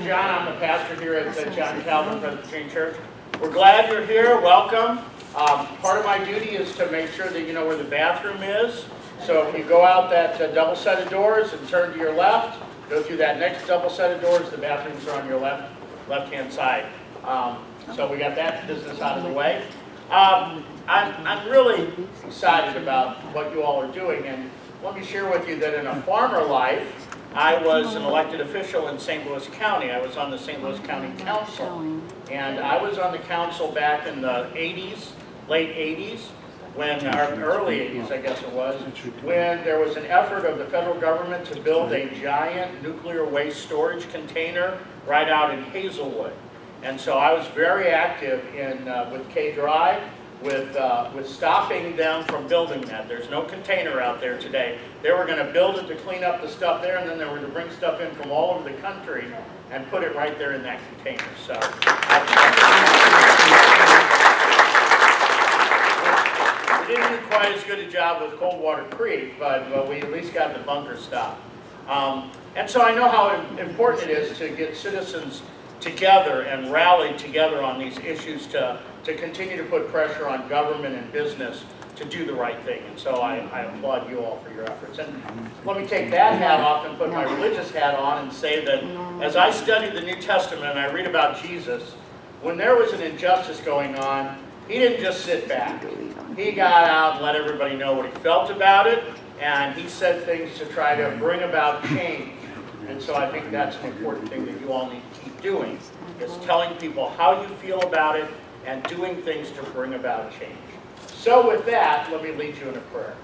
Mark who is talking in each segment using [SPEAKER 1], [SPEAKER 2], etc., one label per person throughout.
[SPEAKER 1] John. I'm the pastor here at John Calvin Presbyterian Church. We're glad you're here. Welcome. Part of my duty is to make sure that you know where the bathroom is. So if you go out that double set of doors and turn to your left, go through that next double set of doors, the bathrooms are on your left-hand side. So we got that business out of the way. I'm really excited about what you all are doing, and let me share with you that in a farmer life, I was an elected official in St. Louis County. I was on the St. Louis County Council, and I was on the council back in the 80s, late 80s, when, or early 80s, I guess it was, when there was an effort of the federal government to build a giant nuclear waste storage container right out in Hazelwood. And so I was very active in with K-Drive, with stopping them from building that. There's no container out there today. They were going to build it to clean up the stuff there, and then they were to bring stuff in from all over the country and put it right there in that container. So we didn't do quite as good a job with Coldwater Creek, but we at least got the bunker stopped. And so I know how important it is to get citizens together and rally together on these issues to continue to put pressure on government and business to do the right thing. And so I applaud you all for your efforts. And let me take that hat off and put my religious hat on and say that as I study the New Testament and I read about Jesus, when there was an injustice going on, he didn't just sit back. He got out and let everybody know what he felt about it, and he said things to try to bring about change. And so I think that's an important thing that you all need to keep doing, is telling people how you feel about it and doing things to bring about change. So with that, let me lead you in a prayer.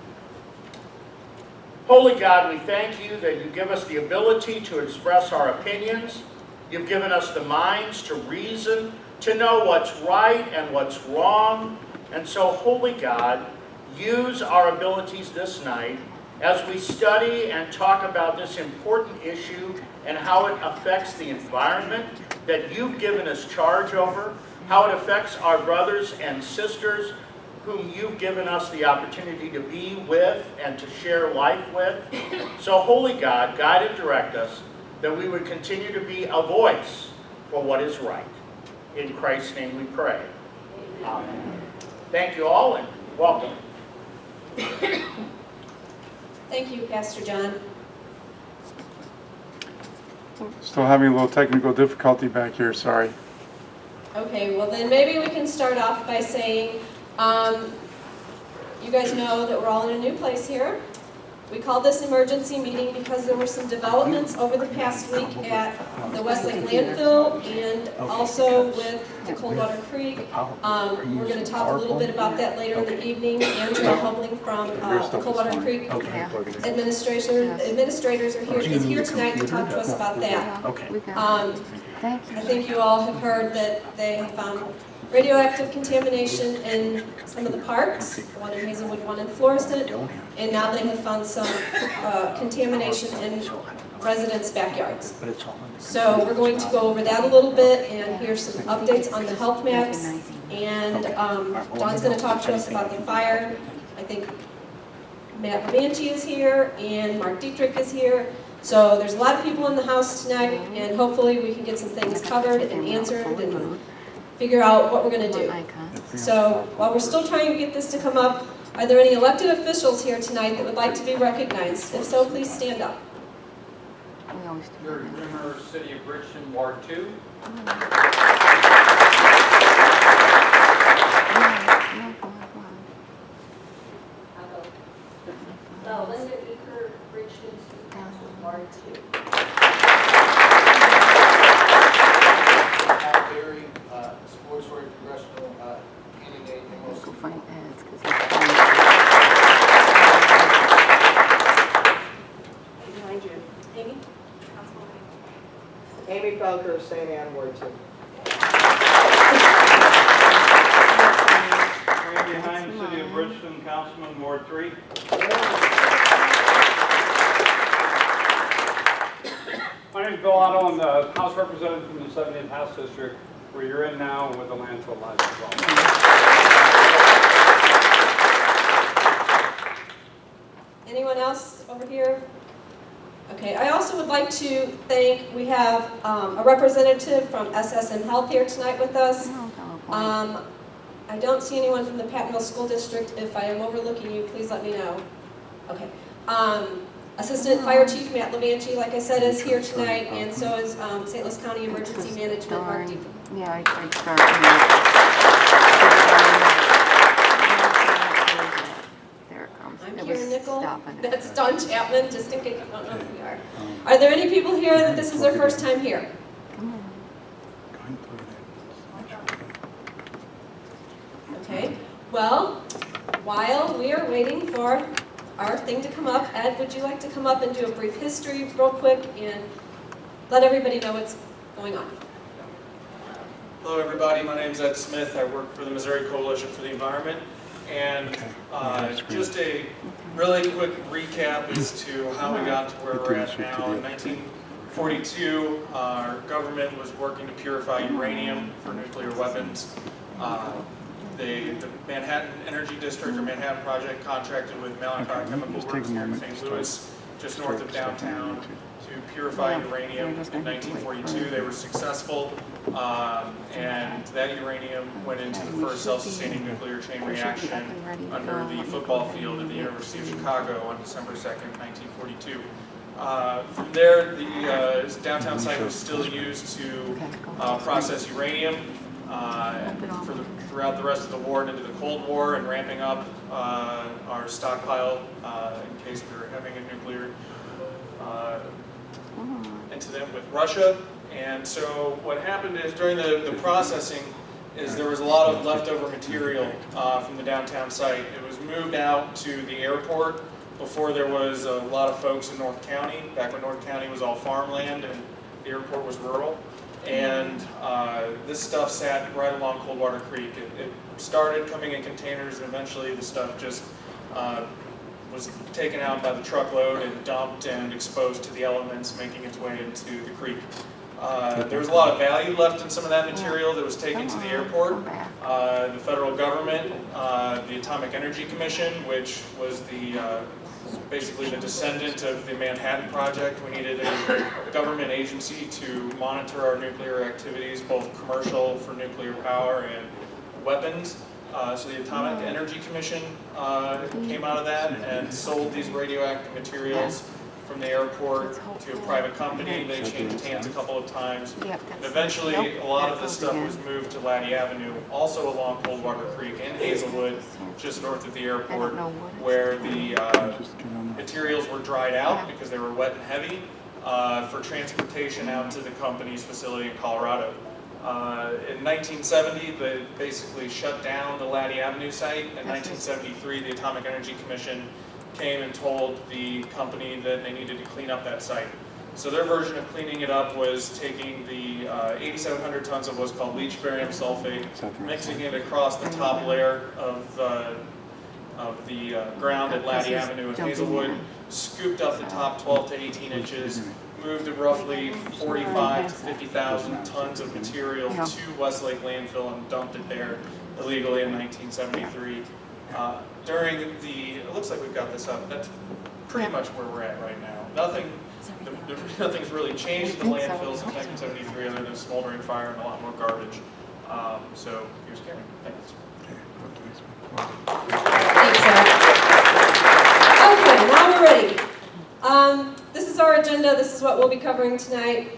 [SPEAKER 1] Holy God, we thank you that you give us the ability to express our opinions. You've given us the minds to reason, to know what's right and what's wrong. And so, Holy God, use our abilities this night as we study and talk about this important issue and how it affects the environment that you've given us charge over, how it affects our brothers and sisters whom you've given us the opportunity to be with and to share life with. So, Holy God, guide and direct us that we would continue to be a voice for what is right. In Christ's name we pray. Amen. Thank you all and welcome.
[SPEAKER 2] Thank you, Pastor John.
[SPEAKER 3] Still having a little technical difficulty back here, sorry.
[SPEAKER 2] Okay, well then maybe we can start off by saying, you guys know that we're all in a new place here. We called this emergency meeting because there were some developments over the past week at the Westlake Landfill and also with the Coldwater Creek. We're going to talk a little bit about that later in the evening. Andrea Hubling from the Coldwater Creek administrators is here tonight to talk to us about that. I think you all have heard that they have found radioactive contamination in some of the parks, one in Hazelwood, one in Florissant, and now they have found some contamination in residents' backyards. So we're going to go over that a little bit and hear some updates on the health maps, and Dawn's going to talk to us about the fire. I think Matt Babanchi is here and Mark Dietrich is here. So there's a lot of people in the house tonight, and hopefully we can get some things covered and answered and figure out what we're going to do. So while we're still trying to get this to come up, are there any elected officials here tonight that would like to be recognized? If so, please stand up.
[SPEAKER 4] Gary Grimmer, City of Bridgeton, Ward 2.
[SPEAKER 2] Linda Eaker, Bridgeton, Ward 2.
[SPEAKER 5] Congressional candidate in
[SPEAKER 6] Go find ads because
[SPEAKER 2] Behind you. Amy?
[SPEAKER 7] Amy Felker, St. Anne, Ward 2.
[SPEAKER 8] Randy Hines, City of Bridgeton, Councilman, Ward 3. My name is Bill Otto. I'm the House Representative from the 70th House District, where you're in now with the landfill live as well.
[SPEAKER 2] Anyone else over here? Okay, I also would like to thank, we have a representative from SSM Health here tonight with us. I don't see anyone from the Pattonville School District. If I am overlooking you, please let me know. Okay. Assistant Fire Chief Matt Levanchi, like I said, is here tonight, and so is St. Louis County Emergency Management Mark Deep.
[SPEAKER 6] Yeah, I'd start there it comes.
[SPEAKER 2] I'm
[SPEAKER 6] It
[SPEAKER 2] here,
[SPEAKER 6] was
[SPEAKER 2] Nickel.
[SPEAKER 6] stopping it.
[SPEAKER 2] That's Don Chapman, just in case you don't know who we are. Are there any people here that this is their first time here?
[SPEAKER 6] Come on.
[SPEAKER 2] Okay, well, while we are waiting for our thing to come up, Ed, would you like to come up and do a brief history real quick and let everybody know what's going on?
[SPEAKER 9] Hello everybody, my name is Ed Smith. I work for the Missouri Coalition for the Environment. And just a really quick recap as to how we got to where we're at now. In 1942, our government was working to purify uranium for nuclear weapons. The Manhattan Energy District, or Manhattan Project, contracted with Mallinckrodt Chemical Works here in St. Louis, just north of downtown, to purify uranium. In 1942, they were successful, and that uranium went into the first self-sustaining nuclear chain reaction under the football field at the University of Chicago on December 2nd, 1942. From there, the downtown site was still used to process uranium throughout the rest of the war and into the Cold War, and ramping up our stockpile in case we were having a nuclear incident with Russia. And so what happened is during the processing is there was a lot of leftover material from the downtown site. It was moved out to the airport before there was a lot of folks in North County, back when North County was all farmland and the airport was rural. And this stuff sat right along Coldwater Creek. It started coming in containers, and eventually the stuff just was taken out by the truckload and dumped and exposed to the elements, making its way into the creek. There was a lot of value left in some of that material that was taken to the airport. The federal government, the Atomic Energy Commission, which was basically the descendant of the Manhattan Project. We needed a government agency to monitor our nuclear activities, both commercial for nuclear power and weapons. So the Atomic Energy Commission came out of that and sold these radioactive materials from the airport to a private company. They changed hands a couple of times. And eventually, a lot of this stuff was moved to Laddie Avenue, also along Coldwater Creek and Hazelwood, just north of the airport, where the materials were dried out because they were wet and heavy for transportation out to the company's facility in Colorado. In 1970, they basically shut down the Laddie Avenue site. In 1973, the Atomic Energy Commission came and told the company that they needed to clean up that site. So their version of cleaning it up was taking the 8,700 tons of what's called leach barium sulfate, mixing it across the top layer of the ground at Laddie Avenue and Hazelwood, scooped up the top 12 to 18 inches, moved roughly 45 to 50,000 tons of material to Westlake Landfill and dumped it there illegally in 1973. It looks like we've got this up. That's pretty much where we're at right now. Nothing's really changed at the landfills in 1973 other than a smoldering fire and a lot more garbage. So here's Karen. Thanks.
[SPEAKER 2] Thanks, Ed. Okay, now we're ready. This is our agenda. This is what we'll be covering tonight.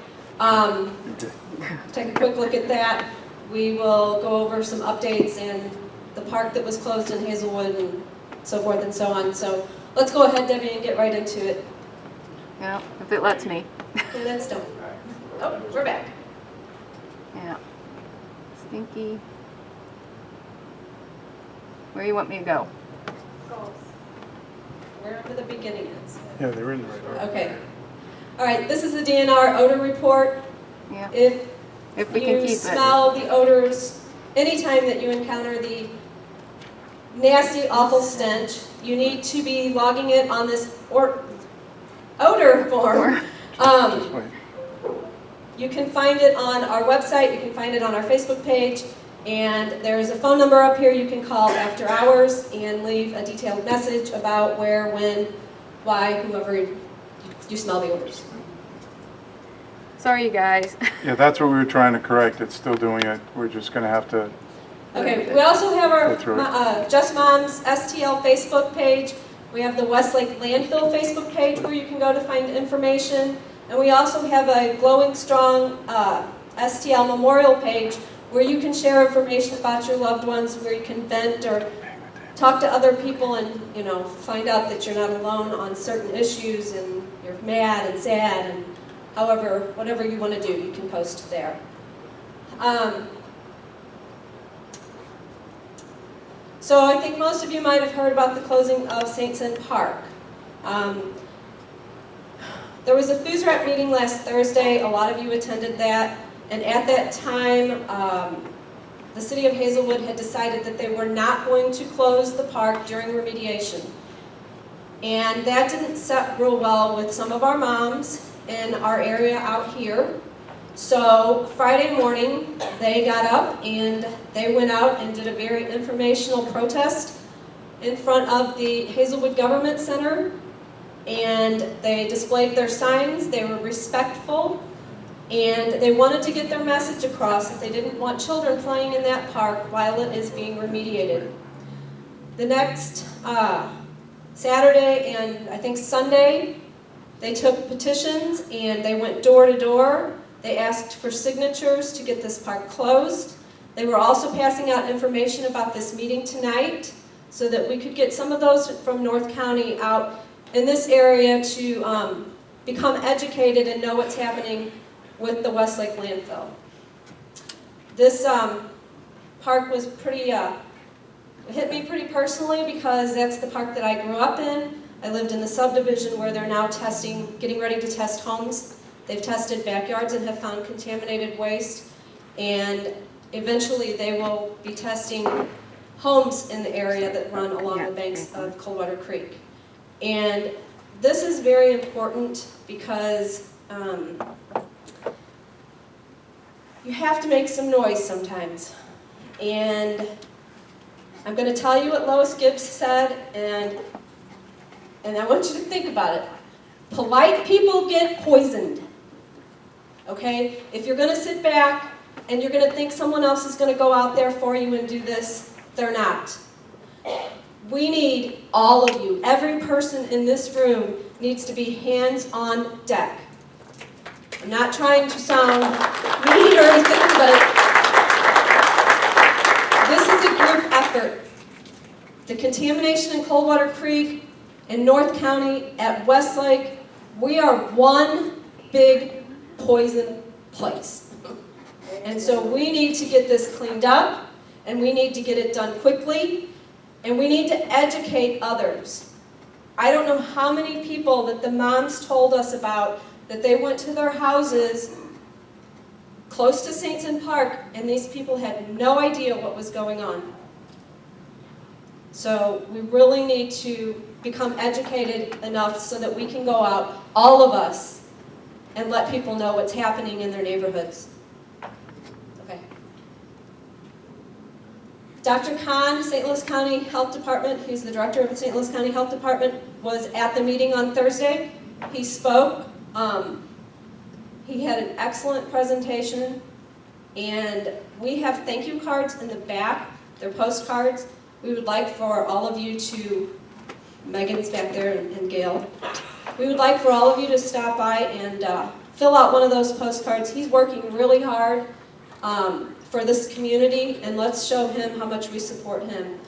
[SPEAKER 2] Take a quick look at that. We will go over some updates and the park that was closed in Hazelwood and so forth and so on. So let's go ahead, Debbie, and get right into it.
[SPEAKER 6] Yeah, if it lets me.
[SPEAKER 2] And that's done. Oh, we're back.
[SPEAKER 6] Yeah. Stinky. Where do you want me to go?
[SPEAKER 2] Wherever the beginning is.
[SPEAKER 3] Yeah, they were in the right order.
[SPEAKER 2] Okay. All right, this is the DNR odor report.
[SPEAKER 6] Yeah.
[SPEAKER 2] If
[SPEAKER 6] we can
[SPEAKER 2] you
[SPEAKER 6] keep
[SPEAKER 2] smell the odors, anytime that you encounter the nasty, awful stench, you need to be logging it on this odor form. You can find it on our website, you can find it on our Facebook page, and there's a phone number up here you can call after hours and leave a detailed message about where, when, why, whoever you you smell the odors.
[SPEAKER 6] Sorry, you guys.
[SPEAKER 3] Yeah, that's what we were trying to correct. It's still doing it. We're just gonna have to,
[SPEAKER 2] Okay, we also have
[SPEAKER 3] Go through
[SPEAKER 2] our Just Moms STL Facebook page. We have the Westlake Landfill Facebook page where you can go to find information. And we also have a Glowing Strong STL Memorial page where you can share information about your loved ones, where you can vent or talk to other people and, you know, find out that you're not alone on certain issues and you're mad and sad and however, whatever you want to do, you can post there. So I think most of you might have heard about the closing of St. Anne Park. There was a FUSREP meeting last Thursday. A lot of you attended that. And at that time, the city of Hazelwood had decided that they were not going to close the park during remediation. And that didn't set real well with some of our moms in our area out here. So Friday morning, they got up and they went out and did a very informational protest in front of the Hazelwood Government Center. And they displayed their signs, they were respectful, and they wanted to get their message across that they didn't want children playing in that park while it is being remediated. The next Saturday and I think Sunday, they took petitions and they went door to door. They asked for signatures to get this park closed. They were also passing out information about this meeting tonight so that we could get some of those from North County out in this area to become educated and know what's happening with the Westlake Landfill. This park was pretty, it hit me pretty personally because that's the park that I grew up in. I lived in the subdivision where they're now testing, getting ready to test homes. They've tested backyards and have found contaminated waste, and eventually they will be testing homes in the area that run along the banks of Coldwater Creek. And this is very important because you have to make some noise sometimes. And I'm going to tell you what Lois Gibbs said, and I want you to think about it. Polite people get poisoned. Okay? If you're going to sit back and you're going to think someone else is going to go out there for you and do this, they're not. We need all of you. Every person in this room needs to be hands on deck. I'm not trying to sound mean or anything, but this is a group effort. The contamination in Coldwater Creek, in North County, at Westlake, we are one big poison place. And so we need to get this cleaned up, and we need to get it done quickly, and we need to educate others. I don't know how many people that the moms told us about that they went to their houses close to St. Anne Park, and these people had no idea what was going on. So we really need to become educated enough so that we can go out, all of us, and let people know what's happening in their neighborhoods. Okay. Dr. Kahn, St. Louis County Health Department, he's the director of the St. Louis County Health Department, was at the meeting on Thursday. He spoke. He had an excellent presentation, and we have thank you cards in the back. They're postcards. We would like for all of you to, Megan's back there and Gail, we would like for all of you to stop by and fill out one of those postcards. He's working really hard for this community, and let's show him how much we support him.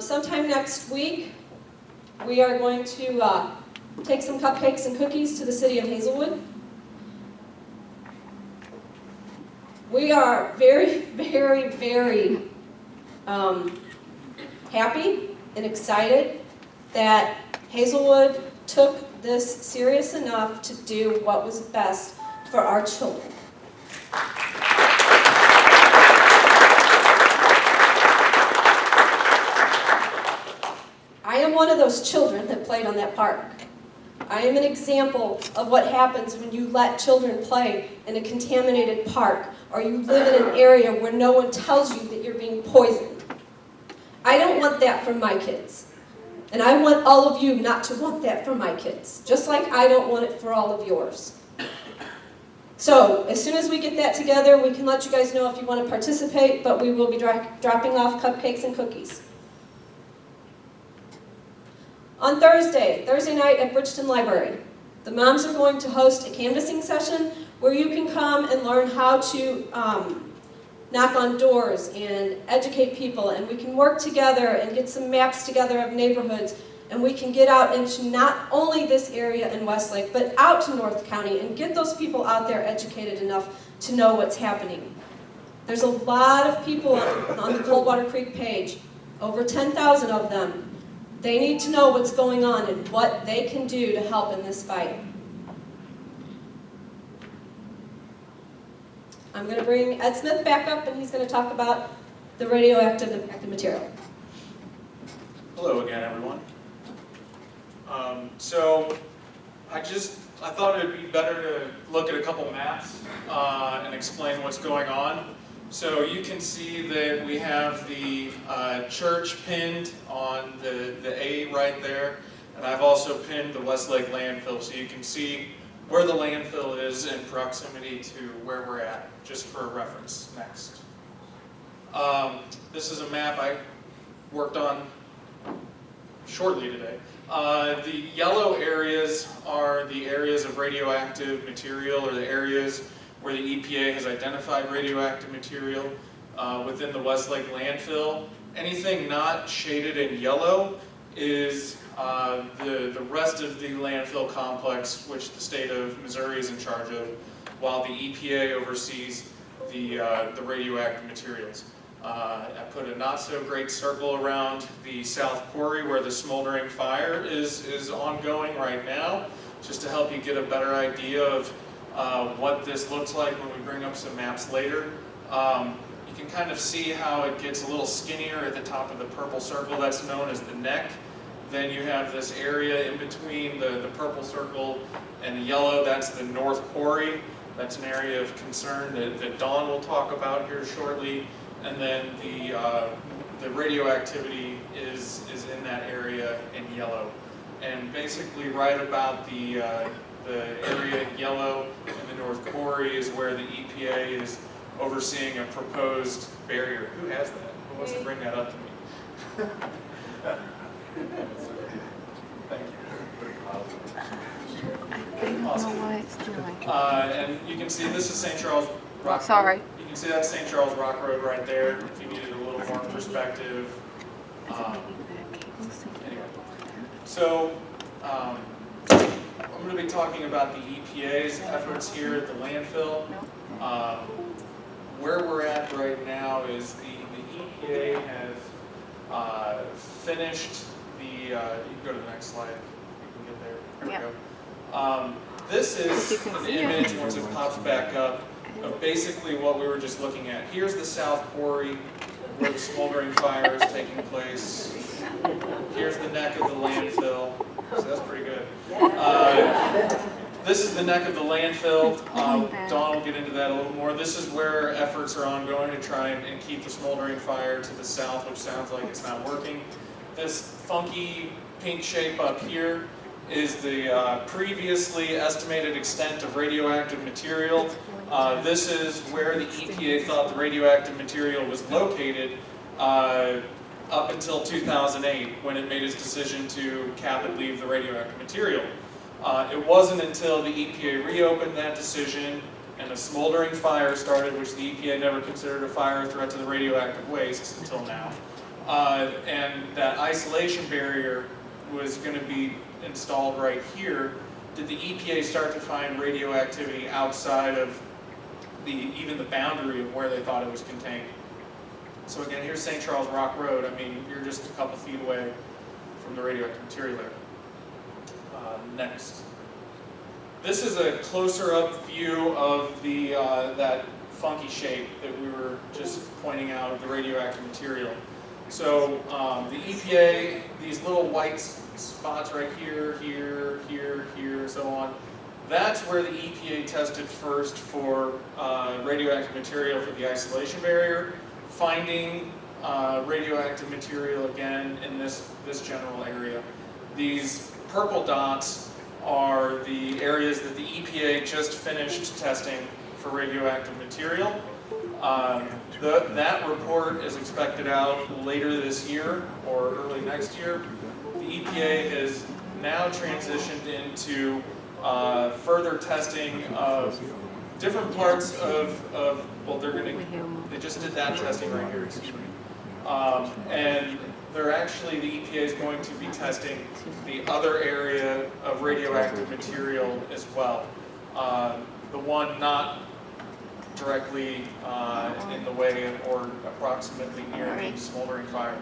[SPEAKER 2] Sometime next week, we are going to take some cupcakes and cookies to the city of Hazelwood. We are very, very, very happy and excited that Hazelwood took this serious enough to do what was best for our children. I am one of those children that played on that park. I am an example of what happens when you let children play in a contaminated park, or you live in an area where no one tells you that you're being poisoned. I don't want that for my kids. And I want all of you not to want that for my kids, just like I don't want it for all of yours. So, as soon as we get that together, we can let you guys know if you want to participate, but we will be dropping off cupcakes and cookies. On Thursday night at Bridgeton Library, the moms are going to host a canvassing session where you can come and learn how to knock on doors and educate people, and we can work together and get some maps together of neighborhoods, and we can get out into not only this area in Westlake, but out to North County and get those people out there educated enough to know what's happening. There's a lot of people on the Coldwater Creek page, over 10,000 of them. They need to know what's going on and what they can do to help in this fight. I'm going to bring Ed Smith back up, and he's going to talk about the radioactive impacted material.
[SPEAKER 9] Hello again, everyone. So I thought it would be better to look at a couple maps and explain what's going on. So you can see that we have the church pinned on the A right there, and I've also pinned the Westlake landfill, so you can see where the landfill is in proximity to where we're at, just for reference. Next. This is a map I worked on shortly today. The yellow areas are the areas of radioactive material, or the areas where the EPA has identified radioactive material within the Westlake landfill. Anything not shaded in yellow is the rest of the landfill complex, which the state of Missouri is in charge of, while the EPA oversees the radioactive materials. I put a not so great circle around the South Quarry where the smoldering fire is ongoing right now, just to help you get a better idea of what this looks like when we bring up some maps later. You can kind of see how it gets a little skinnier at the top of the purple circle. That's known as the neck. Then you have this area in between the purple circle and the yellow. That's the North Quarry. That's an area of concern that Dawn will talk about here shortly. And then the radioactivity is in that area in yellow. And basically right about the area in yellow in the North Quarry is where the EPA is overseeing a proposed barrier. Who has that? Who wants to bring that up to me? Thank you. Awesome. And you can see this is St. Charles Rock.
[SPEAKER 6] Sorry.
[SPEAKER 9] You can see that's St. Charles Rock Road right there. If you needed a little more perspective. Anyway, so I'm going to be talking about the EPA's efforts here at the landfill. Where we're at right now is the EPA has finished the. You can go to the next slide. You can get there. Here we go. This is an image once it pops back up of basically what we were just looking at. Here's the South Quarry where the smoldering fire is taking place. Here's the neck of the landfill. So that's pretty good. This is the neck of the landfill. Dawn will get into that a little more. This is where efforts are ongoing to try and keep the smoldering fire to the south, which sounds like it's not working. This funky pink shape up here is the previously estimated extent of radioactive material. This is where the EPA thought the radioactive material was located up until 2008, when it made its decision to cap and leave the radioactive material. It wasn't until the EPA reopened that decision and a smoldering fire started, which the EPA never considered a fire threat to the radioactive waste until now. And that isolation barrier was going to be installed right here. Did the EPA start to find radioactivity outside of even the boundary of where they thought it was contained? So again, here's St. Charles Rock Road. I mean, you're just a couple feet away from the radioactive material there. Next. This is a closer up view of that funky shape that we were just pointing out of the radioactive material. So the EPA, these little white spots right here, here, here, here, and so on, that's where the EPA tested first for radioactive material for the isolation barrier, finding radioactive material again in this general area. These purple dots are the areas that the EPA just finished testing for radioactive material. That report is expected out later this year or early next year. The EPA has now transitioned into further testing of different parts of well, they just did that testing right here. And they're actually, the EPA is going to be testing the other area of radioactive material as well. The one not directly in the way or approximately near the smoldering fire.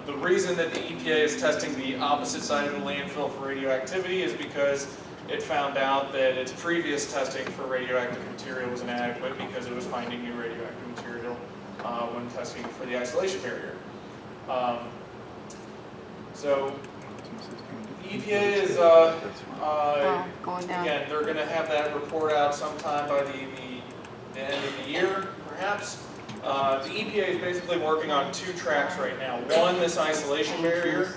[SPEAKER 9] The reason that the EPA is testing the opposite side of the landfill for radioactivity is because it found out that its previous testing for radioactive material was inadequate because it was finding new radioactive material when testing for the isolation barrier. So the EPA is, again, they're going to have that report out sometime by the end of the year, perhaps. The EPA is basically working on two tracks right now. One, this isolation barrier,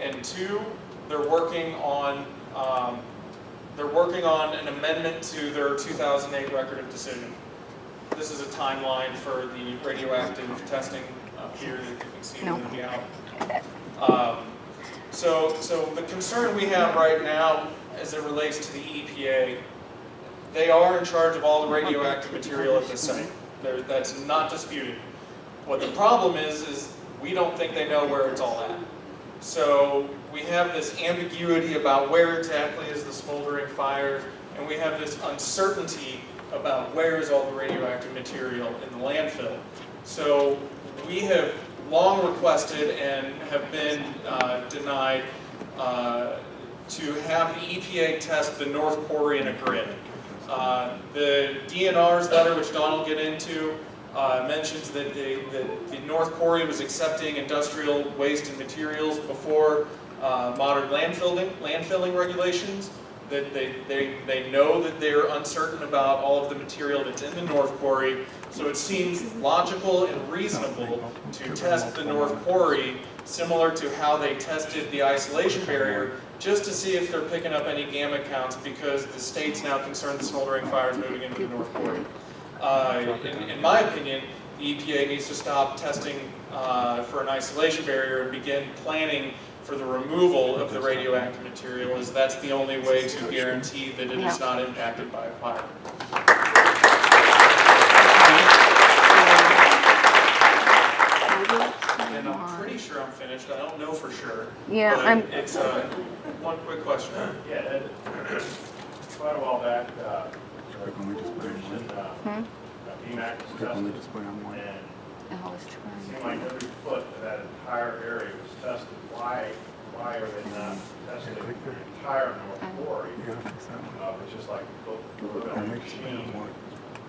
[SPEAKER 9] and two, they're working on an amendment to their 2008 Record of Decision. This is a timeline for the radioactive testing up here that you can see will be out. So the concern we have right now as it relates to the EPA, they are in charge of all the radioactive material at this site. That's not disputed. What the problem is we don't think they know where it's all at. So we have this ambiguity about where exactly is the smoldering fire, and we have this uncertainty about where is all the radioactive material in the landfill. So we have long requested and have been denied to have the EPA test the North Quarry in a grid. The DNR's letter, which Don will get into, mentions that the North Quarry was accepting industrial waste and materials before modern landfilling regulations. That they know that they're uncertain about all of the material that's in the North Quarry, so it seems logical and reasonable to test the North Quarry similar to how they tested the isolation barrier, just to see if they're picking up any gamma counts, because the state's now concerned the smoldering fire is moving into the North Quarry. In my opinion, the EPA needs to stop testing for an isolation barrier and begin planning for the removal of the radioactive material, as that's the only way to guarantee that it is not impacted by a fire. And I'm pretty sure I'm finished. I don't know for sure.
[SPEAKER 6] Yeah,
[SPEAKER 9] but it's one quick question.
[SPEAKER 1] Yeah, quite a while back,
[SPEAKER 3] Only display on one.
[SPEAKER 1] BMAC was
[SPEAKER 3] Only
[SPEAKER 1] tested,
[SPEAKER 3] display on one.
[SPEAKER 1] and
[SPEAKER 6] I was
[SPEAKER 1] it
[SPEAKER 6] trying.
[SPEAKER 1] seemed like every foot of that entire area was tested. Why are they not testing the entire North Quarry?
[SPEAKER 3] You gotta fix that one.
[SPEAKER 1] It's just like look at
[SPEAKER 3] Only display on one.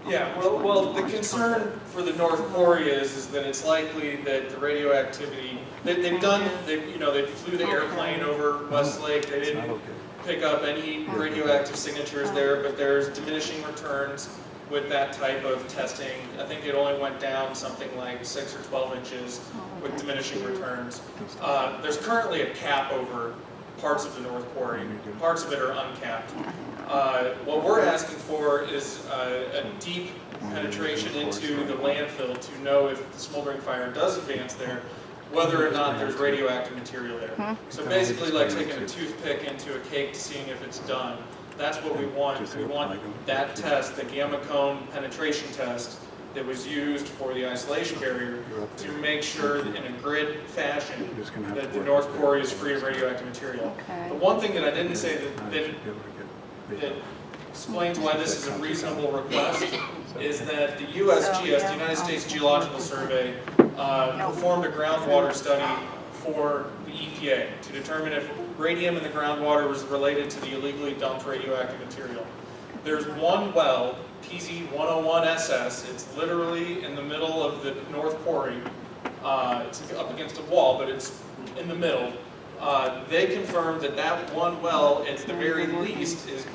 [SPEAKER 9] Yeah, well, the concern for the North Quarry is that it's likely that the radioactivity they flew the airplane over Westlake. They
[SPEAKER 3] It's not
[SPEAKER 9] didn't
[SPEAKER 3] okay.
[SPEAKER 9] pick up any radioactive signatures there, but there's diminishing returns with that type of testing. I think it only went down something like 6 or 12 inches with diminishing returns. There's currently a cap over parts of the North Quarry. Parts of it are uncapped. What we're asking for is a deep penetration into the landfill to know if the smoldering fire does advance there, whether or not there's radioactive material there. So basically like taking a toothpick into a cake to seeing if it's done. That's what we want. We want that test, the gamma cone penetration test that was used for the isolation barrier, to make sure that in a grid fashion that the North Quarry is free of radioactive material. The one thing that I didn't say that explains why this is a reasonable request is that the USGS, the United States Geological Survey, performed a groundwater study for the EPA to determine if radium in the groundwater was related to the illegally dumped radioactive material. There's one well, PZ101SS, it's literally in the middle of the North Quarry. It's up against a wall, but it's in the middle. They confirmed that that one well, at the very least, is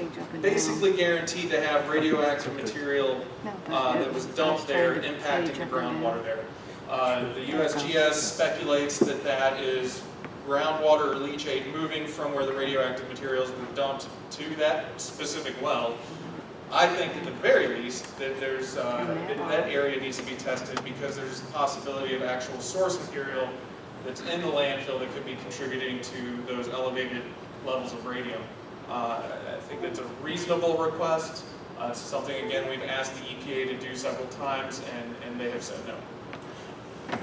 [SPEAKER 9] basically guaranteed to have radioactive material that was dumped there impacting the groundwater there. The USGS speculates that that is groundwater leachate moving from where the radioactive materials were dumped to that specific well. I think at the very least that there's that area needs to be tested because there's a possibility of actual source material that's in the landfill that could be contributing to those elevated levels of radium. I think that's a reasonable request. It's something, again, we've asked the EPA to do several times, and they have said no.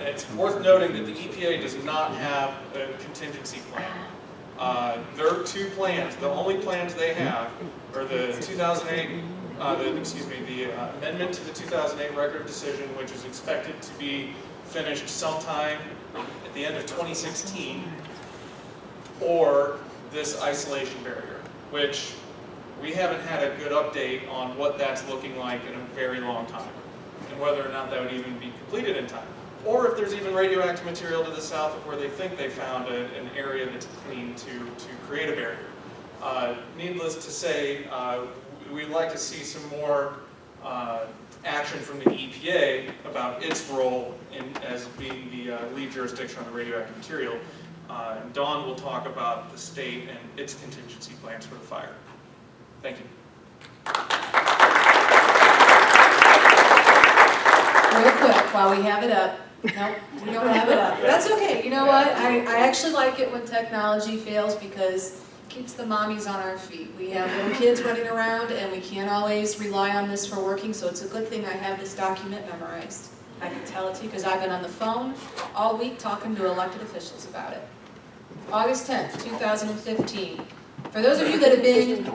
[SPEAKER 9] It's worth noting that the EPA does not have a contingency plan. Their two plans, the only plans they have, are the 2008, the amendment to the 2008 Record of Decision, which is expected to be finished sometime at the end of 2016, or this isolation barrier, which we haven't had a good update on what that's looking like in a very long time, and whether or not that would even be completed in time. Or if there's even radioactive material to the south of where they think they found an area that's clean to create a barrier. Needless to say, we'd like to see some more action from the EPA about its role as being the lead jurisdiction on the radioactive material. Dawn will talk about the state and its contingency plans for the fire. Thank you.
[SPEAKER 10] Real quick, while we have it up. Nope, we don't have it up. That's okay. You know what? I actually like it when technology fails because it keeps the mommies on our feet. We have little kids running around and we can't always rely on this for working, so it's a good thing I have this document memorized. I can tell it to you because I've been on the phone all week talking to elected officials about it. August 10th, 2015. For those of you that have been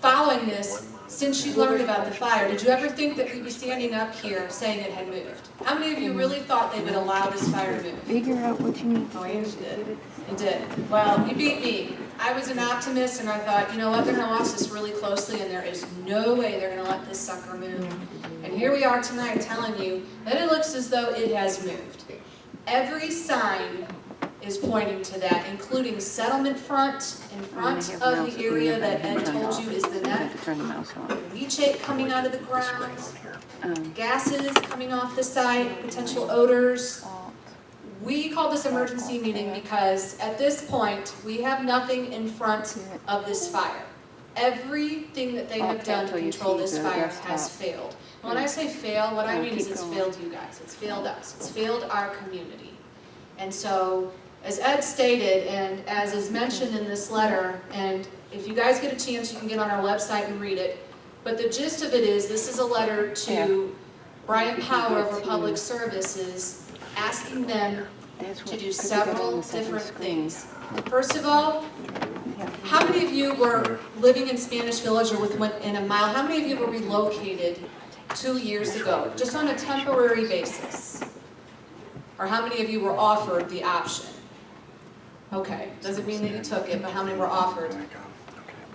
[SPEAKER 10] following this since you learned about the fire, did you ever think that we'd be standing up here saying it had moved? How many of you really thought they would allow this fire to move?
[SPEAKER 6] Figure out what you need.
[SPEAKER 10] Oh, you did. You did. Well, you beat me. I was an optimist and I thought, you know what, they're going to watch this really closely and there is no way they're going to let this sucker move. And here we are tonight telling you that it looks as though it has moved. Every sign is pointing to that, including settlement front, in front of the area that Ed told you is the net, leachate coming out of the ground, gases coming off the site, potential odors. We call this emergency meeting because at this point, we have nothing in front of this fire. Everything that they have done to control this fire has failed. And when I say fail, what I mean is it's failed you guys, it's failed us, it's failed our community. And so, as Ed stated, and as is mentioned in this letter, and if you guys get a chance, you can get on our website and read it, but the gist of it is, this is a letter to Brian Power over Public Services, asking them to do several different things. First of all, how many of you were living in Spanish Village or within a mile? How many of you were relocated 2 years ago, just on a temporary basis? Or how many of you were offered the option? Okay, doesn't mean that you took it, but how many were offered?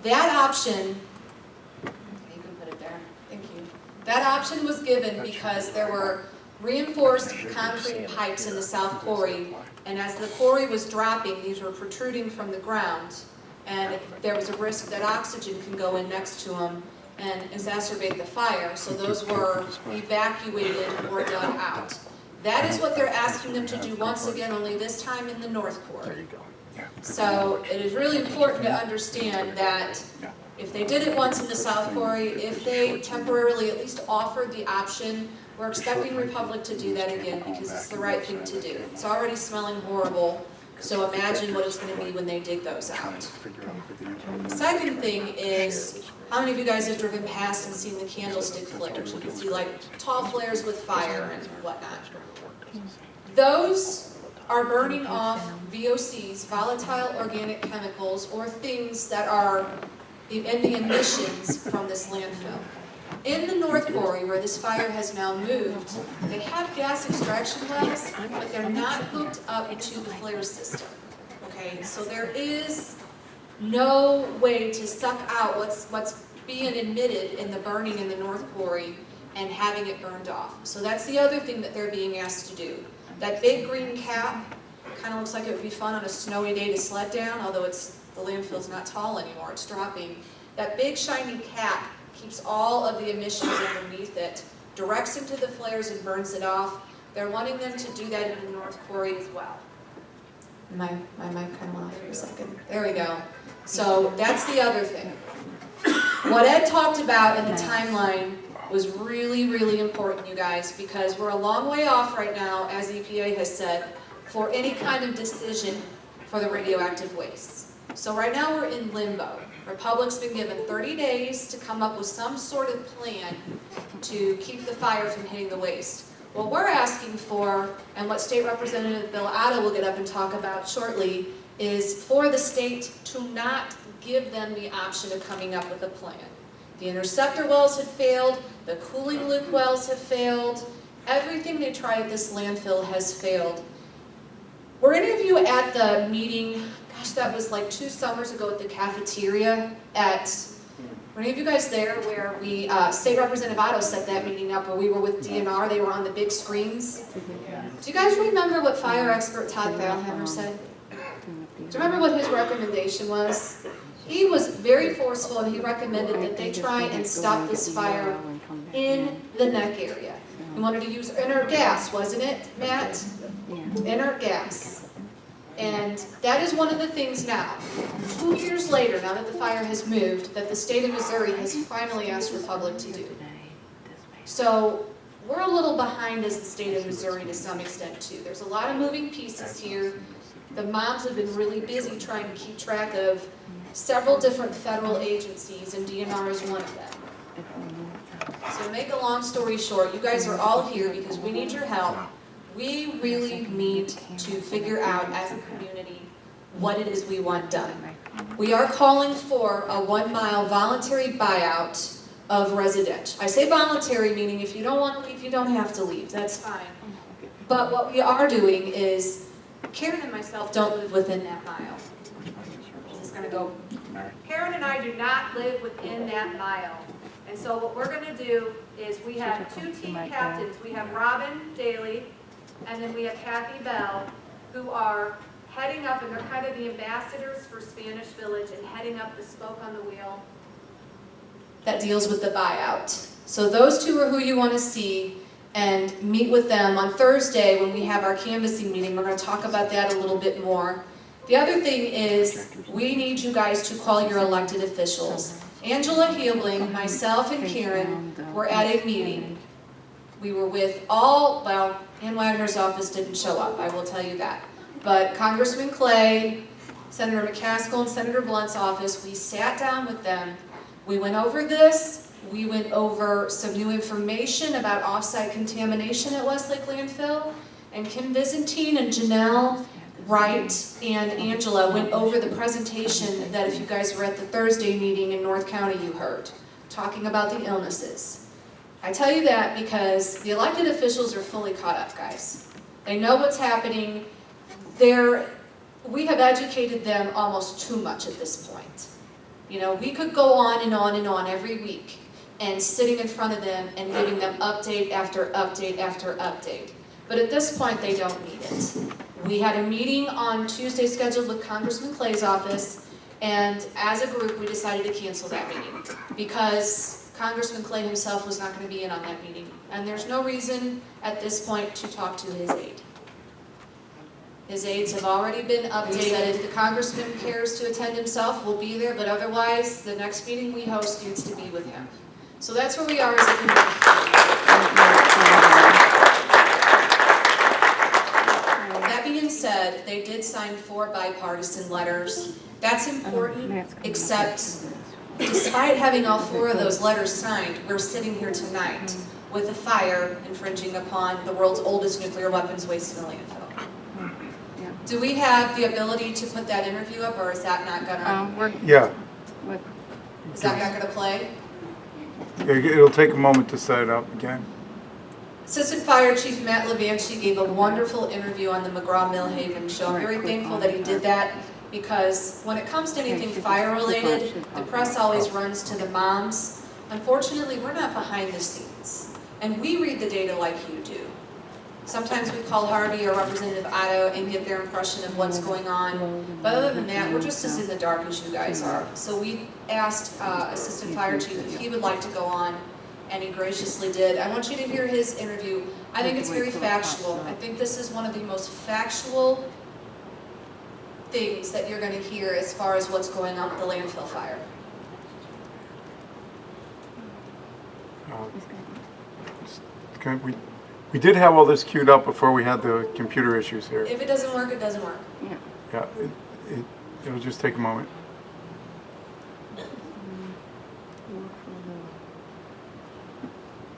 [SPEAKER 10] That option, you can put it there, thank you. That option was given because there were reinforced concrete pipes in the South Quarry, and as the quarry was dropping, these were protruding from the ground, and there was a risk that oxygen can go in next to them and exacerbate the fire, so those were evacuated or dug out. That is what they're asking them to do once again, only this time in the North Quarry. So it is really important to understand that if they did it once in the South Quarry, if they temporarily at least offered the option, we're expecting Republic to do that again because it's the right thing to do. It's already smelling horrible, so imagine what it's going to be when they dig those out. The second thing is, how many of you guys have driven past and seen the candlestick flares? You can see like tall flares with fire and whatnot. Those are burning off VOCs, volatile organic chemicals, or things that are in the emissions from this landfill. In the North Quarry, where this fire has now moved, they have gas extraction wells, but they're not hooked up to the flare system. Okay, so there is no way to suck out what's being emitted in the burning in the North Quarry and having it burned off. So that's the other thing that they're being asked to do. That big green cap kind of looks like it would be fun on a snowy day to sled down, although the landfill's not tall anymore, it's dropping. That big shiny cap keeps all of the emissions underneath it, directs into the flares and burns it off. They're wanting them to do that in the North Quarry as well. My mic kind of went off for a second. There we go. So that's the other thing. What Ed talked about in the timeline was really, really important, you guys, because we're a long way off right now, as EPA has said, for any kind of decision for the radioactive waste. So right now we're in limbo. Republic's been given 30 days to come up with some sort of plan to keep the fire from hitting the waste. What we're asking for, and what State Representative Bill Otto will get up and talk about shortly, is for the state to not give them the option of coming up with a plan. The interceptor wells have failed, the cooling loop wells have failed, everything they tried at this landfill has failed. Were any of you at the meeting, gosh, that was like 2 summers ago at the cafeteria were any of you guys there where we, State Representative Otto set that meeting up where we were with DNR, they were on the big screens? Do you guys remember what fire expert Todd Ballhammer said? Do you remember what his recommendation was? He was very forceful and he recommended that they try and stop this fire in the neck area. He wanted to use inert gas, wasn't it, Matt? Inert gas. And that is one of the things now, 2 years later, now that the fire has moved, that the state of Missouri has finally asked Republic to do. So we're a little behind as the state of Missouri to some extent too. There's a lot of moving pieces here. The moms have been really busy trying to keep track of several different federal agencies, and DNR is one of them. So to make a long story short, you guys are all here because we need your help. We really need to figure out as a community what it is we want done. We are calling for a 1-mile voluntary buyout of residential. I say voluntary, meaning if you don't want to leave, you don't have to leave. That's fine. But what we are doing is, Karen and myself don't live within that mile. This is going to go. Karen and I do not live within that mile. And so what we're going to do is we have 2 team captains. We have Robin Daly, and then we have Kathy Bell, who are heading up, and they're kind of the ambassadors for Spanish Village and heading up the spoke on the wheel that deals with the buyout. So those 2 are who you want to see and meet with them on Thursday when we have our canvassing meeting. We're going to talk about that a little bit more. The other thing is we need you guys to call your elected officials. Angela Heabling, myself, and Karen were at a meeting. We were with all, well, Ann Wagner's office didn't show up, I will tell you that. But Congressman Clay, Senator McCaskill, and Senator Blunt's office, we sat down with them. We went over this. We went over some new information about off-site contamination at Westlake Landfill. And Kim Byzantine and Janelle Wright and Angela went over the presentation that if you guys were at the Thursday meeting in North County you heard, talking about the illnesses. I tell you that because the elected officials are fully caught up, guys. They know what's happening. We have educated them almost too much at this point. You know, we could go on and on and on every week and sitting in front of them and giving them update after update after update. But at this point, they don't need it. We had a meeting on Tuesday scheduled with Congressman Clay's office, and as a group, we decided to cancel that meeting because Congressman Clay himself was not going to be in on that meeting, and there's no reason at this point to talk to his aide. His aides have already been updated that if the congressman cares to attend himself, we'll be there, but otherwise, the next meeting we host needs to be with him. So that's where we are as a community. That being said, they did sign 4 bipartisan letters. That's important, except despite having all 4 of those letters signed, we're sitting here tonight with a fire infringing upon the world's oldest nuclear weapons waste in the landfill. Do we have the ability to put that interview up, or is that not gonna?
[SPEAKER 3] Yeah.
[SPEAKER 10] Is that not gonna play?
[SPEAKER 3] It'll take a moment to set it up again.
[SPEAKER 10] Assistant Fire Chief Matt Levanchi gave a wonderful interview on the McGraw-Millhaven show. I'm very thankful that he did that because when it comes to anything fire-related, the press always runs to the moms. Unfortunately, we're not behind the scenes, and we read the data like you do. Sometimes we call Harvey or Representative Otto and get their impression of what's going on. But other than that, we're just as in the dark as you guys are. So we asked Assistant Fire Chief if he would like to go on and he graciously did. I want you to hear his interview. I think it's very factual. I think this is one of the most factual things that you're going to hear as far as what's going on with the landfill fire.
[SPEAKER 3] Okay, we did have all this queued up before we had the computer issues here.
[SPEAKER 10] If it doesn't work, it doesn't work.
[SPEAKER 3] Yeah, it'll just take a moment.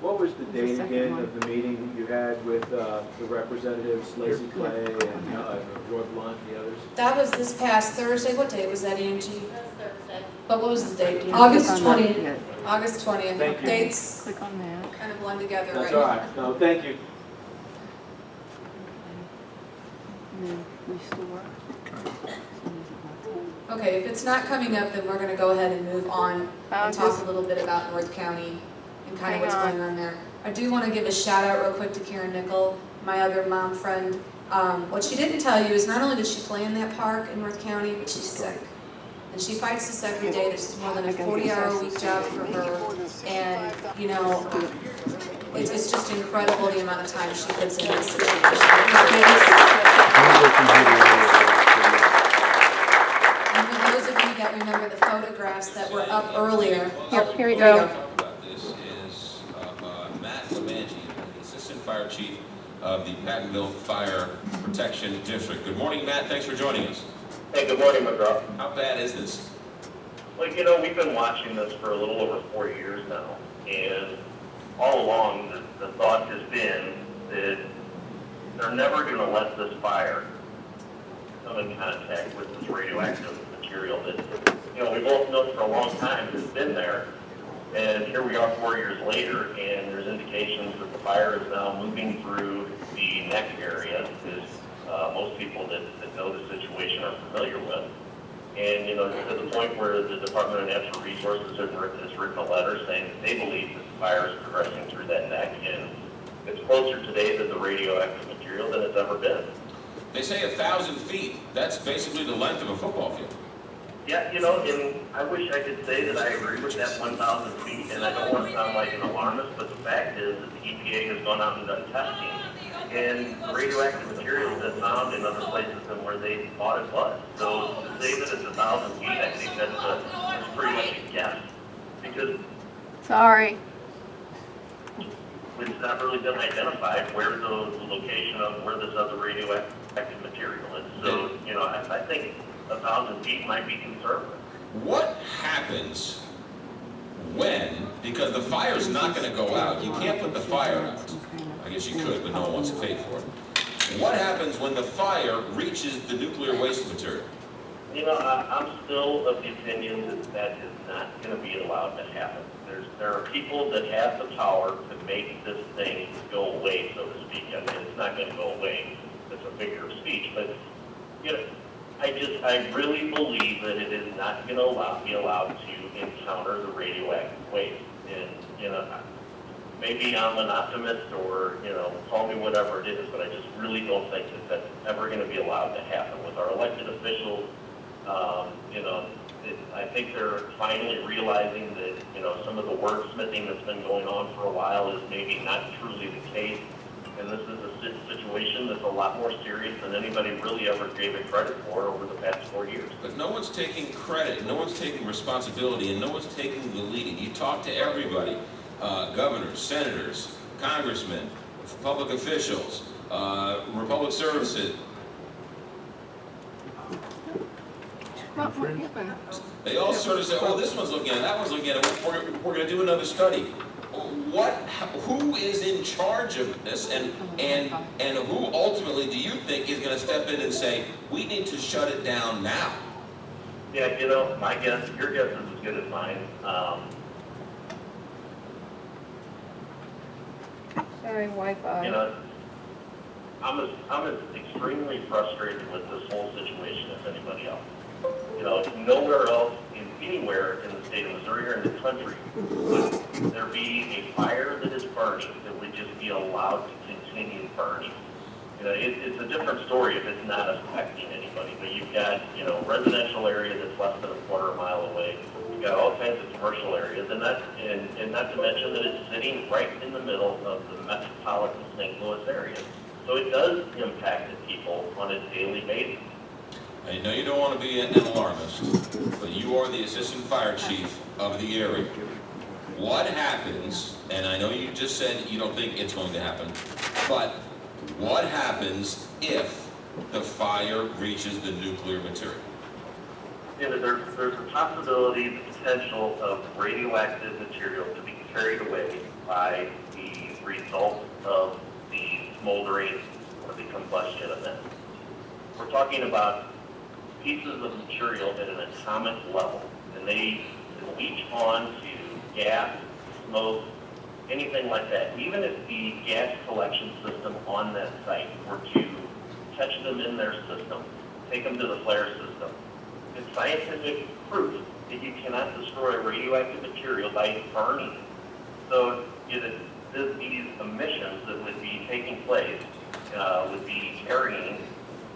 [SPEAKER 11] What was the date again of the meeting you had with the representatives, Lacey Clay and Roy Blunt and the others?
[SPEAKER 10] That was this past Thursday. What day was that, Angie? Thursday. But what was the date? Do you know?
[SPEAKER 2] August 20th.
[SPEAKER 10] August 20th.
[SPEAKER 11] Thank you.
[SPEAKER 10] Dates
[SPEAKER 6] Click on that.
[SPEAKER 10] kind of blend together,
[SPEAKER 11] That's
[SPEAKER 10] right?
[SPEAKER 11] all right. No, thank you.
[SPEAKER 6] And then restore.
[SPEAKER 10] Okay, if it's not coming up, then we're going to go ahead and move on and talk
[SPEAKER 6] just
[SPEAKER 10] a little bit about North County and kind of
[SPEAKER 6] hang
[SPEAKER 10] what's
[SPEAKER 6] on.
[SPEAKER 10] going on there. I do want to give a shout out real quick to Karen Nickel, my other mom friend. What she didn't tell you is not only does she play in that park in North County, but she's sick. And she fights this every day. This is more than a 40-hour-a-week job for her. And, you know, it's just incredible the amount of time she puts in this situation. And for those of you that remember the photographs that were up earlier.
[SPEAKER 6] Here we go.
[SPEAKER 12] About this is Matt Lemangi, the Assistant Fire Chief of the Pattonville Fire Protection District. Good morning, Matt. Thanks for joining us.
[SPEAKER 13] Hey, good morning, McGraw.
[SPEAKER 12] How bad is this?
[SPEAKER 13] Well, you know, we've been watching this for a little over 4 years now, and all along the thought has been that they're never going to let this fire come in contact with this radioactive material that, you know, we both know for a long time has been there. And here we are 4 years later, and there's indications that the fire is now moving through the neck area, as most people that know the situation are familiar with. And, you know, to the point where the Department of Natural Resources has written a letter saying that they believe that the fire is progressing through that neck, and it's closer today to the radioactive material than it's ever been.
[SPEAKER 12] They say 1,000 feet. That's basically the length of a football field.
[SPEAKER 13] Yeah, you know, and I wish I could say that I agree with that 1,000 feet, and I don't want to sound like an alarmist, but the fact is that the EPA has gone out and done testing, and radioactive material has been found in other places than where they thought it was. So to say that it's 1,000 feet, I think that's pretty much a guess, because
[SPEAKER 6] Sorry.
[SPEAKER 13] it's not really been identified where the location of where this other radioactive material is. So, you know, I think 1,000 feet might be conservative.
[SPEAKER 12] What happens when, because the fire's not going to go out, you can't put the fire out. I guess you could, but no one wants to pay for it. What happens when the fire reaches the nuclear waste material?
[SPEAKER 13] You know, I'm still of the opinion that that is not going to be allowed to happen. There are people that have the power to make this thing go away, so to speak. I mean, it's not going to go away. It's a figure of speech, but you know, I really believe that it is not going to be allowed to encounter the radioactive waste. And you know, maybe I'm an optimist, or you know, call me whatever it is, but I just really don't think that that's ever going to be allowed to happen with our elected officials. You know, I think they're finally realizing that, you know, some of the wordsmithing that's been going on for a while is maybe not truly the case. And this is a situation that's a lot more serious than anybody really ever gave it credit for over the past 4 years.
[SPEAKER 12] But no one's taking credit, no one's taking responsibility, and no one's taking the lead. You talk to everybody, governors, senators, congressmen, public officials, Republic services. They all sort of say, oh, this one's looking at it, that one's looking at it, we're going to do another study. Who is in charge of this, and who ultimately do you think is going to step in and say, we need to shut it down now?
[SPEAKER 13] Yeah, you know, my guess, your guess is as good as mine.
[SPEAKER 6] Sorry, Wi-Fi.
[SPEAKER 13] You know, I'm as extremely frustrated with this whole situation as anybody else. You know, nowhere else, anywhere in the state of Missouri or in the country would there be a fire that is burning that would just be allowed to continue burning. You know, it's a different story if it's not affecting anybody. But you've got, you know, residential area that's less than a quarter mile away. You've got all kinds of commercial areas, and not to mention that it's sitting right in the middle of the metropolitan St. Louis area. So it does impact the people on a daily basis.
[SPEAKER 12] I know you don't want to be an alarmist, but you are the assistant fire chief of the area. What happens, and I know you just said you don't think it's going to happen, but what happens if the fire reaches the nuclear material?
[SPEAKER 13] You know, there's a possibility, the potential of radioactive material to be carried away by the result of the smoldering or the combustion event. We're talking about pieces of material at an atomic level, and they leach on to gas, smoke, anything like that. Even if the gas collection system on that site were to catch them in their system, take them to the flare system, it's scientific proof that you cannot destroy radioactive material by burning. So these emissions that would be taking place would be carrying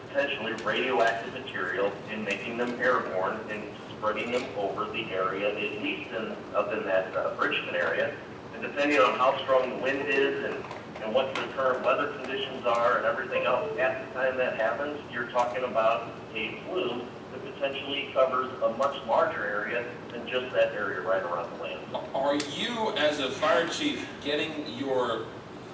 [SPEAKER 13] potentially radioactive material and making them airborne and spreading them over the area, at least up in that Bridgeton area. And depending on how strong the wind is and what the current weather conditions are and everything else, at the time that happens, you're talking about a plume that potentially covers a much larger area than just that area right around the landfill.
[SPEAKER 12] Are you, as a fire chief, getting your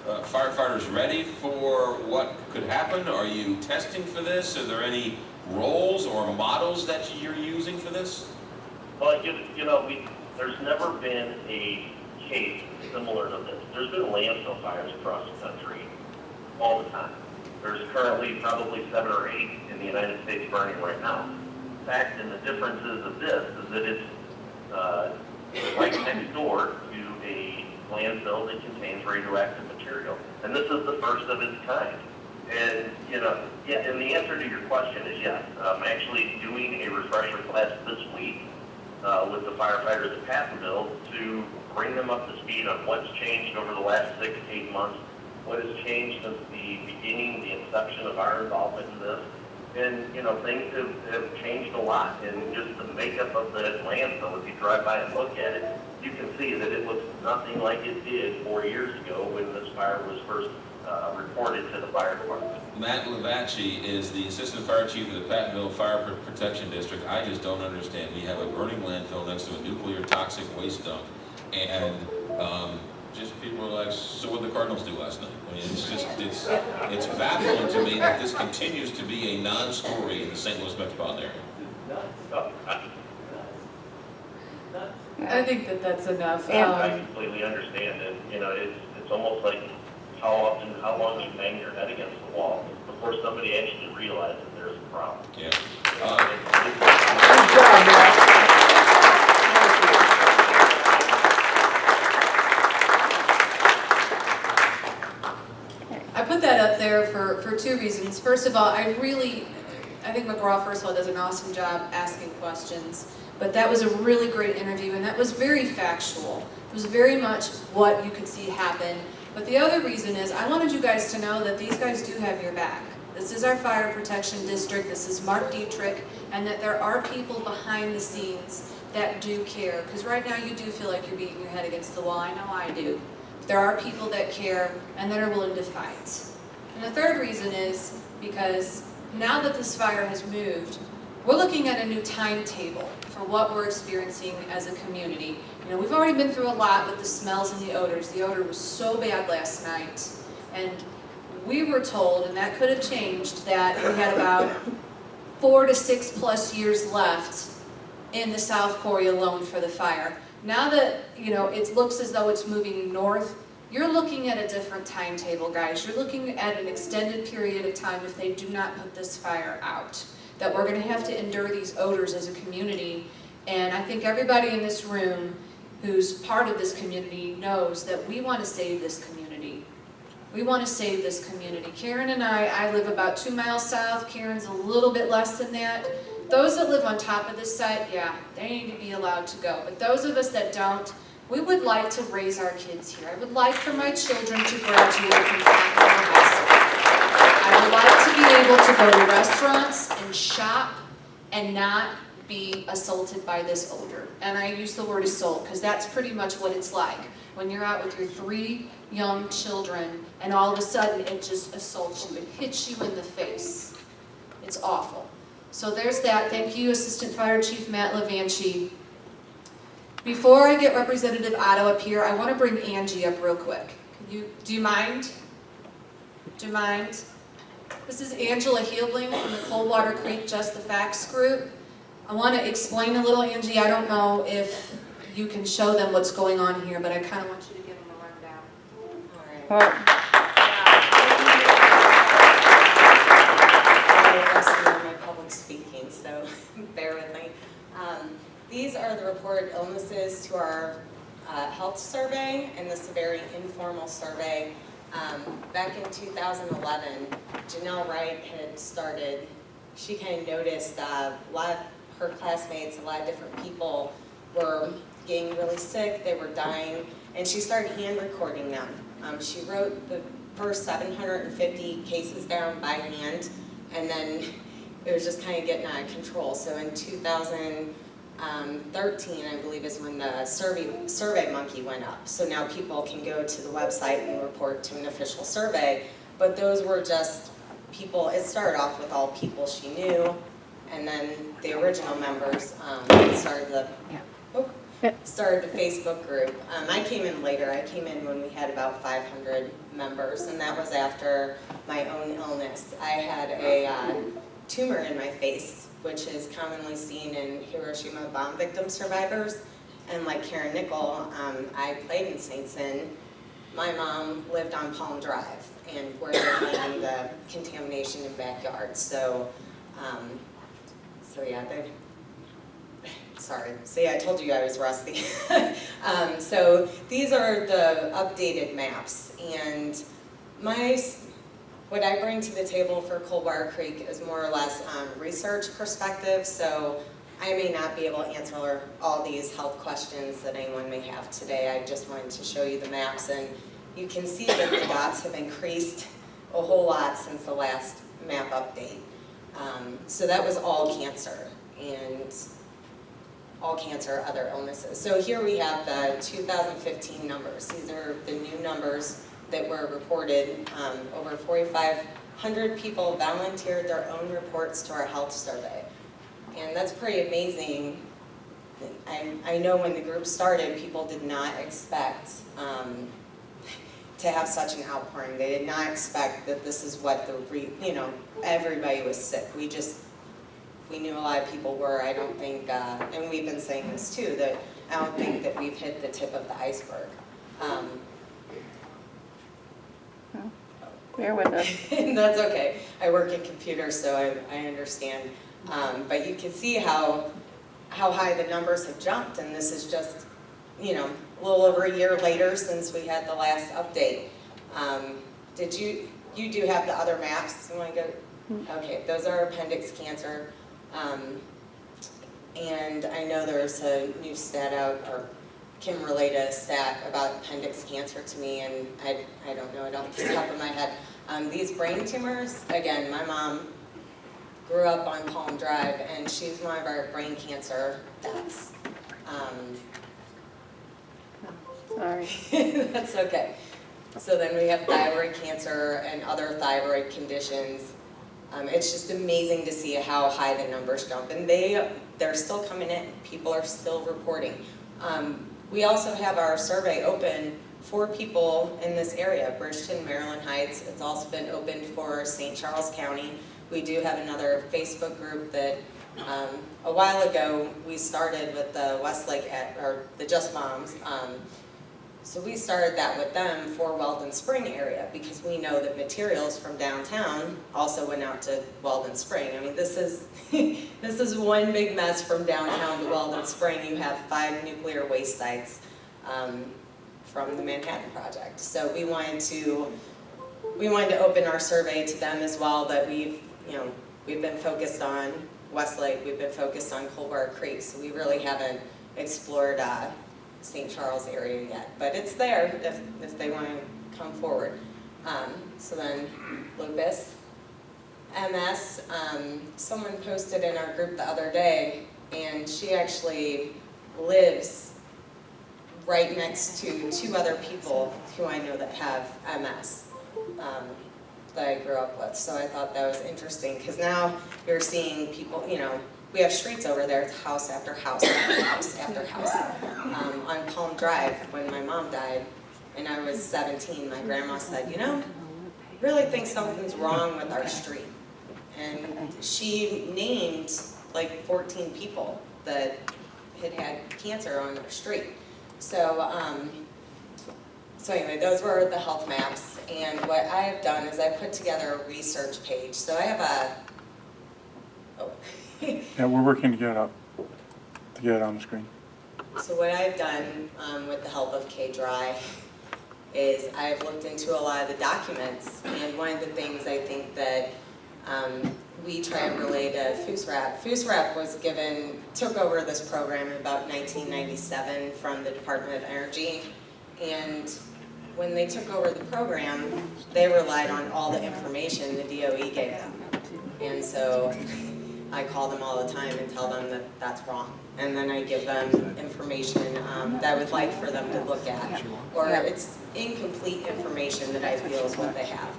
[SPEAKER 12] firefighters ready for what could happen? Are you testing for this? Are there any roles or models that you're using for this?
[SPEAKER 13] Well, there's never been a case similar to this. There's been landfill fires across the country all the time. There's currently probably 7 or 8 in the United States burning right now. In fact, and the differences of this is that it's right next door to a landfill that contains radioactive material. And this is the first of its kind. And, and the answer to your question is yes. I'm actually doing a refresher class this week with the firefighters at Pattonville to bring them up to speed on what's changed over the last 6 to 8 months, what has changed since the beginning, the inception of our involvement in this. And, things have changed a lot. And just the makeup of the landfill, if you drive by and look at it, you can see that it looks nothing like it did 4 years ago when this fire was first reported to the fire department.
[SPEAKER 12] Matt Lavacci is the assistant fire chief of the Pattonville Fire Protection District. I just don't understand. We have a burning landfill next to a nuclear toxic waste dump, and just people are like, so what did the Cardinals do last night? I mean, it's baffling to me that this continues to be a non-story in the St. Louis metropolitan area.
[SPEAKER 10] I think that's enough.
[SPEAKER 13] I completely understand it. It's almost like how long you bang your head against the wall before somebody actually realizes there's a problem.
[SPEAKER 12] Yeah.
[SPEAKER 7] Good job, Matt.
[SPEAKER 10] I put that up there for 2 reasons. First of all, I think McGraw, first of all, does an awesome job asking questions. But that was a really great interview, and that was very factual. It was very much what you could see happen. But the other reason is I wanted you guys to know that these guys do have your back. This is our fire protection district. This is Mark Dietrich, and that there are people behind the scenes that do care. Because right now you do feel like you're beating your head against the wall. I know I do. There are people that care and that are willing to fight. And the third reason is because now that this fire has moved, we're looking at a new timetable for what we're experiencing as a community. We've already been through a lot with the smells and the odors. The odor was so bad last night. And we were told, and that could have changed, that we had about 4 to 6+ years left in the South Quarry alone for the fire. Now that, it looks as though it's moving north, you're looking at a different timetable, guys. You're looking at an extended period of time if they do not put this fire out. That we're going to have to endure these odors as a community. And I think everybody in this room who's part of this community knows that we want to save this community. We want to save this community. Karen and I live about 2 miles south. Karen's a little bit less than that. Those that live on top of this site, yeah, they need to be allowed to go. But those of us that don't, we would like to raise our kids here. I would like for my children to graduate from Pattonville High School. I would like to be able to go to restaurants and shop and not be assaulted by this odor. And I use the word assault because that's pretty much what it's like. When you're out with your 3 young children and all of a sudden it just assaults you, it hits you in the face. It's awful. So there's that. Thank you, Assistant Fire Chief Matt Levanchi. Before I get Representative Otto up here, I want to bring Angie up real quick. Do you mind? Do you mind? This is Angela Heabling from the Coldwater Creek Just the Facts group. I want to explain a little, Angie. I don't know if you can show them what's going on here, but I kind of want you to give them a rundown.
[SPEAKER 14] All right. I'm rusty on my public speaking, so bear with me. These are the reported illnesses to our health survey, and this is a very informal survey. Back in 2011, Janelle Wright had started, she kind of noticed a lot of her classmates, a lot of different people were getting really sick, they were dying, and she started hand recording them. She wrote the first 750 cases down by hand, and then it was just kind of getting out of control. So in 2013, I believe, is when the Survey Monkey went up. So now people can go to the website and report to an official survey, but those were just people, it started off with all people she knew, and then the original members started the Facebook group. I came in later. I came in when we had about 500 members, and that was after my own illness. I had a tumor in my face, which is commonly seen in Hiroshima bomb victim survivors. And like Karen Nickel, I played in St. Sin. My mom lived on Palm Drive, and where they're having the contamination in backyards. So yeah, sorry. See, I told you I was rusty. So these are the updated maps, and what I bring to the table for Coldwater Creek is more or less research perspective. So I may not be able to answer all these health questions that anyone may have today. I just wanted to show you the maps, and you can see that the dots have increased a whole lot since the last map update. So that was all cancer, and all cancer, other illnesses. So here we have the 2015 numbers. These are the new numbers that were reported. Over 4,500 people volunteered their own reports to our health survey. And that's pretty amazing. I know when the group started, people did not expect to have such an outpouring. They did not expect that this is what everybody was sick. We knew a lot of people were. I don't think, and we've been saying this too, that I don't think that we've hit the tip of the iceberg.
[SPEAKER 6] Bear with us.
[SPEAKER 14] That's okay. I work in computers, so I understand. But you can see how high the numbers have jumped, and this is just, a little over a year later since we had the last update. You do have the other maps? You want to go? Okay, those are appendix cancer. And I know there's a new stat out, or Kim relayed a stat about appendix cancer to me, and I don't know it off the top of my head. These brain tumors, again, my mom grew up on Palm Drive, and she's one of our brain cancer deaths.
[SPEAKER 6] Sorry.
[SPEAKER 14] That's okay. So then we have thyroid cancer and other thyroid conditions. It's just amazing to see how high the numbers jump, and they're still coming in. People are still reporting. We also have our survey open for people in this area, Bridgeton, Maryland Heights. It's also been opened for St. Charles County. We do have another Facebook group that a while ago we started with the Westlake, or the Just Moms. So we started that with them for Weldon Spring area, because we know that materials from downtown also went out to Weldon Spring. I mean, this is this is one big mess from downtown to Weldon Spring. You have 5 nuclear waste sites from the Manhattan Project. So we wanted to open our survey to them as well. That we've been focused on Westlake, we've been focused on Coldwater Creek, so we really haven't explored St. Charles area yet, but it's there if they want to come forward. So then lupus, MS, someone posted in our group the other day, and she actually lives right next to 2 other people who I know that have MS. That I grew up with, so I thought that was interesting, because now you're seeing people, you know, we have streets over there, it's house after house after house after house. On Palm Drive, when my mom died, and I was 17, my grandma said, you know, I really think something's wrong with our street. And she named like 14 people that had cancer on their street. So, so anyway, those were the health maps, and what I have done is I put together a research page. So I have
[SPEAKER 3] Yeah, we're working to get it on the screen.
[SPEAKER 14] So what I've done with the help of K-Dry is I've looked into a lot of the documents, and one of the things I think that we try and relay to FUSRAP. FUSRAP took over this program in about 1997 from the Department of Energy, and when they took over the program, they relied on all the information the DOE gave them. And so I call them all the time and tell them that that's wrong. And then I give them information that I would like for them to look at. Or it's incomplete information that I feel is what they have.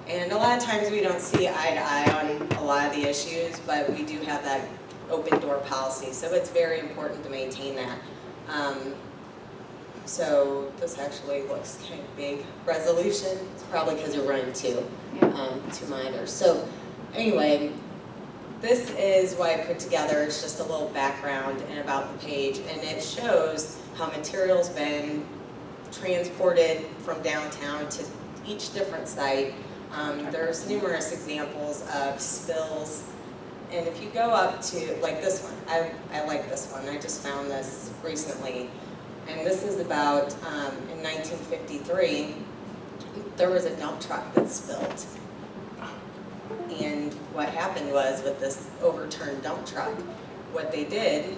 [SPEAKER 14] And a lot of times we don't see eye to eye on a lot of the issues, but we do have that open door policy. So it's very important to maintain that. So this actually looks kind of big resolution. It's probably because you're running two monitors. So anyway, this is what I put together. It's just a little background and about the page, and it shows how material's been transported from downtown to each different site. There's numerous examples of spills, and if you go up to, like this one, I like this one. I just found this recently. And this is about, in 1953, there was a dump truck that spilled. And what happened was, with this overturned dump truck, what they did,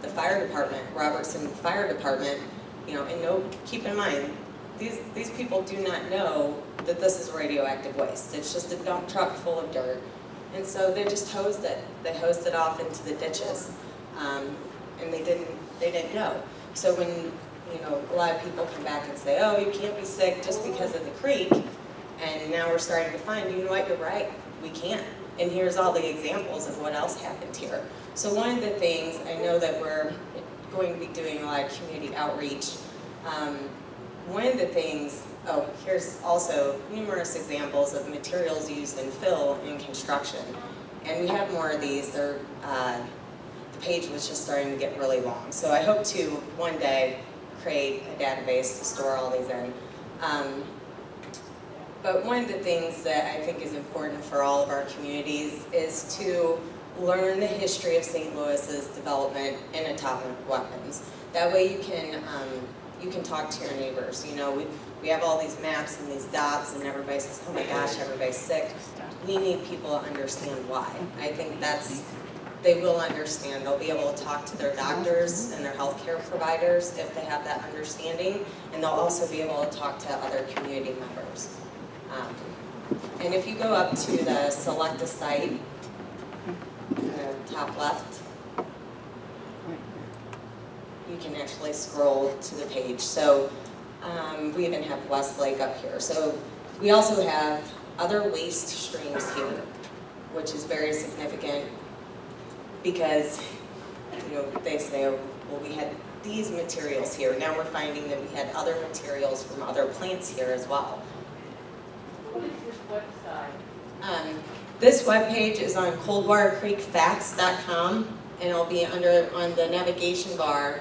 [SPEAKER 14] the fire department, Robertson Fire Department, you know, and keep in mind, these people do not know that this is radioactive waste. It's just a dump truck full of dirt. And so they just hosed it. They hosed it off into the ditches. And they didn't know. So when, you know, a lot of people come back and say, oh, you can't be sick just because of the creek, and now we're starting to find, you know what, you're right, we can't. And here's all the examples of what else happened here. So one of the things, I know that we're going to be doing a lot of community outreach. One of the things, here's also numerous examples of materials used in fill in construction. And we have more of these. The page was just starting to get really long. So I hope to one day create a database to store all these in. But one of the things that I think is important for all of our communities is to learn the history of St. Louis's development in atomic weapons. That way you can talk to your neighbors. You know, we have all these maps and these dots, and everybody says, oh my gosh, everybody's sick. We need people to understand why. I think they will understand. They'll be able to talk to their doctors and their healthcare providers if they have that understanding, and they'll also be able to talk to other community members. And if you go up to the select a site, in the top left, you can actually scroll to the page. So we even have Westlake up here. So we also have other waste streams here, which is very significant because, you know, they say, oh, well, we had these materials here. Now we're finding that we had other materials from other plants here as well.
[SPEAKER 6] What is this website?
[SPEAKER 14] This webpage is on coldwatercreekfacts.com, and it'll be on the navigation bar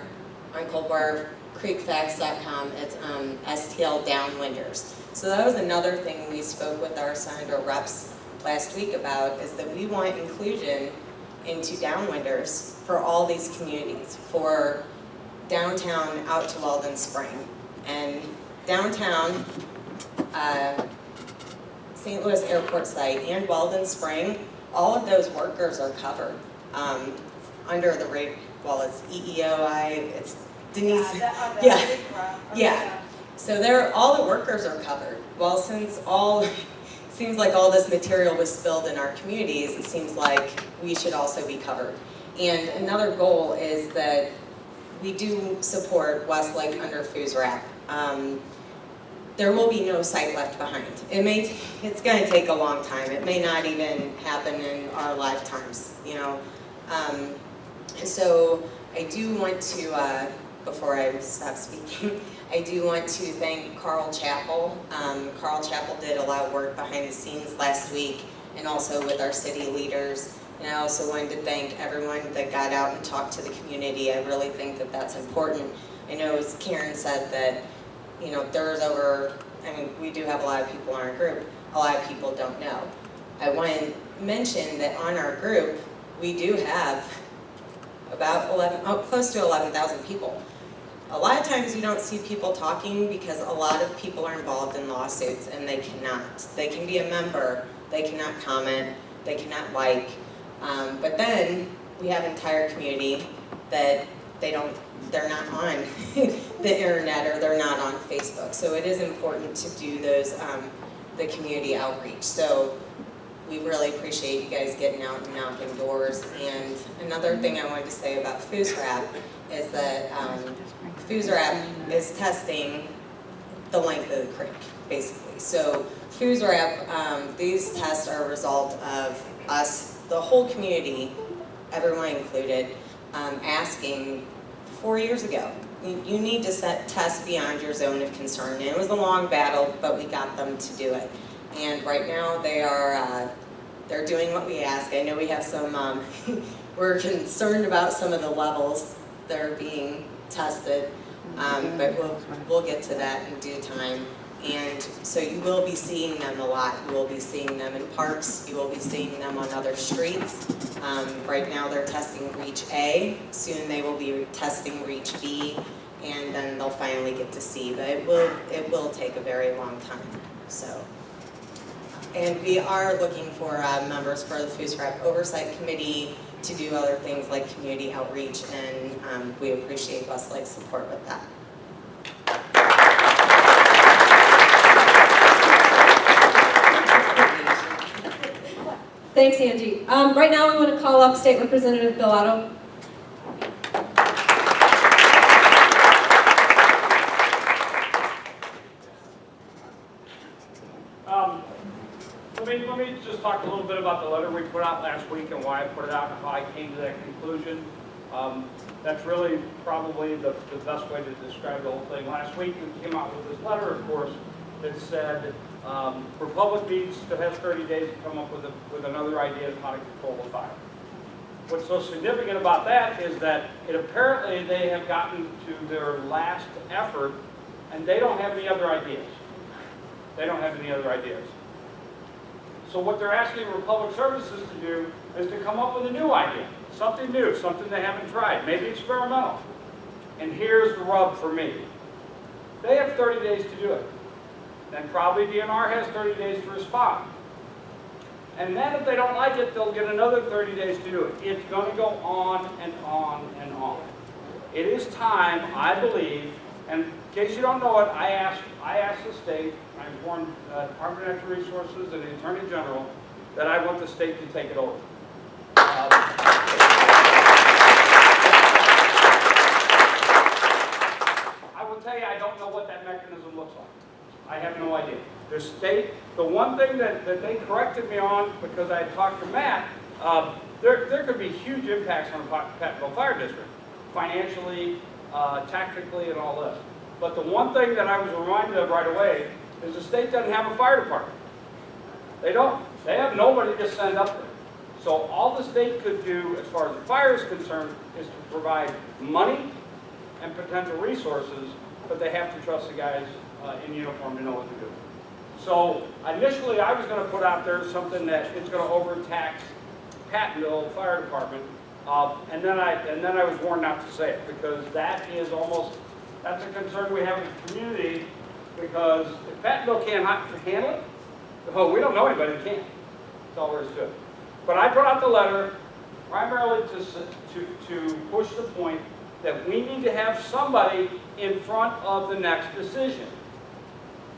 [SPEAKER 14] on coldwatercreekfacts.com. It's STL downwinders. So that was another thing we spoke with our Senator reps last week about, is that we want inclusion into downwinders for all these communities, for downtown out to Walden Spring. And downtown, St. Louis Airport site and Walden Spring, all of those workers are covered under the rate, well, it's EEOI, it's Denise, yeah. So all the workers are covered. Well, since seems like all this material was spilled in our communities, it seems like we should also be covered. And another goal is that we do support Westlake under FOOSRAP. There will be no site left behind. It's going to take a long time. It may not even happen in our lifetimes, you know. So I do want to, before I stop speaking, I do want to thank Carl Chappell. Carl Chappell did a lot of work behind the scenes last week and also with our city leaders. And I also wanted to thank everyone that got out and talked to the community. I really think that that's important. I know as Karen said that, you know, there's we do have a lot of people in our group. A lot of people don't know. I want to mention that on our group, we do have about close to 11,000 people. A lot of times you don't see people talking because a lot of people are involved in lawsuits and they cannot. They can be a member, they cannot comment, they cannot like, but then we have entire community that they're not on the internet or they're not on Facebook. So it is important to do those, the community outreach. So we really appreciate you guys getting out and knocking doors. And another thing I wanted to say about FOOSRAP is that FOOSRAP is testing the length of the creek, basically. So FOOSRAP, these tests are a result of us, the whole community, everyone included, asking 4 years ago, you need to test beyond your zone of concern. And it was a long battle, but we got them to do it. And right now they're doing what we ask. I know we have some, we're concerned about some of the levels that are being tested, but we'll get to that in due time. And so you will be seeing them a lot. You will be seeing them in parks. You will be seeing them on other streets. Right now they're testing Reach A. Soon they will be testing Reach B, and then they'll finally get to C. But it will take a very long time. So, and we are looking for members for the FOOSRAP Oversight Committee to do other things like community outreach, and we appreciate Westlake's support with that.
[SPEAKER 2] Thanks, Angie. Right now we want to call up State Representative Bill Otto.
[SPEAKER 8] Let me just talk a little bit about the letter we put out last week and why I put it out and how I came to that conclusion. That's really probably the best way to describe the whole thing. Last week we came out with this letter, of course, that said Republic needs to have 30 days to come up with another idea of how to control the fire. What's so significant about that is that apparently they have gotten to their last effort and they don't have any other ideas. They don't have any other ideas. So what they're asking Republic Services to do is to come up with a new idea, something new, something they haven't tried, maybe experimental. And here's the rub for me. They have 30 days to do it. Then probably DNR has 30 days to respond. And then if they don't like it, they'll get another 30 days to do it. It's going to go on and on and on. It is time, I believe, and in case you don't know it, I asked the state, I informed Department of Natural Resources and the Attorney General that I want the state to take it over. I will tell you, I don't know what that mechanism looks like. I have no idea. The state, the one thing that they corrected me on, because I had talked to Matt, there could be huge impacts on the Pattonville Fire District, financially, tactically, and all this. But the one thing that I was reminded of right away is the state doesn't have a fire department. They don't. They have nobody to send up there. So all the state could do, as far as the fire is concerned, is to provide money and potential resources, but they have to trust the guys in uniform to know what to do. So initially I was going to put out there something that it's going to overtax Pattonville Fire Department, and then I was warned not to say it, because that's a concern we have in the community, because if Pattonville can't handle it, well, we don't know anybody that can. That's all there is to it. But I put out the letter primarily to push the point that we need to have somebody in front of the next decision.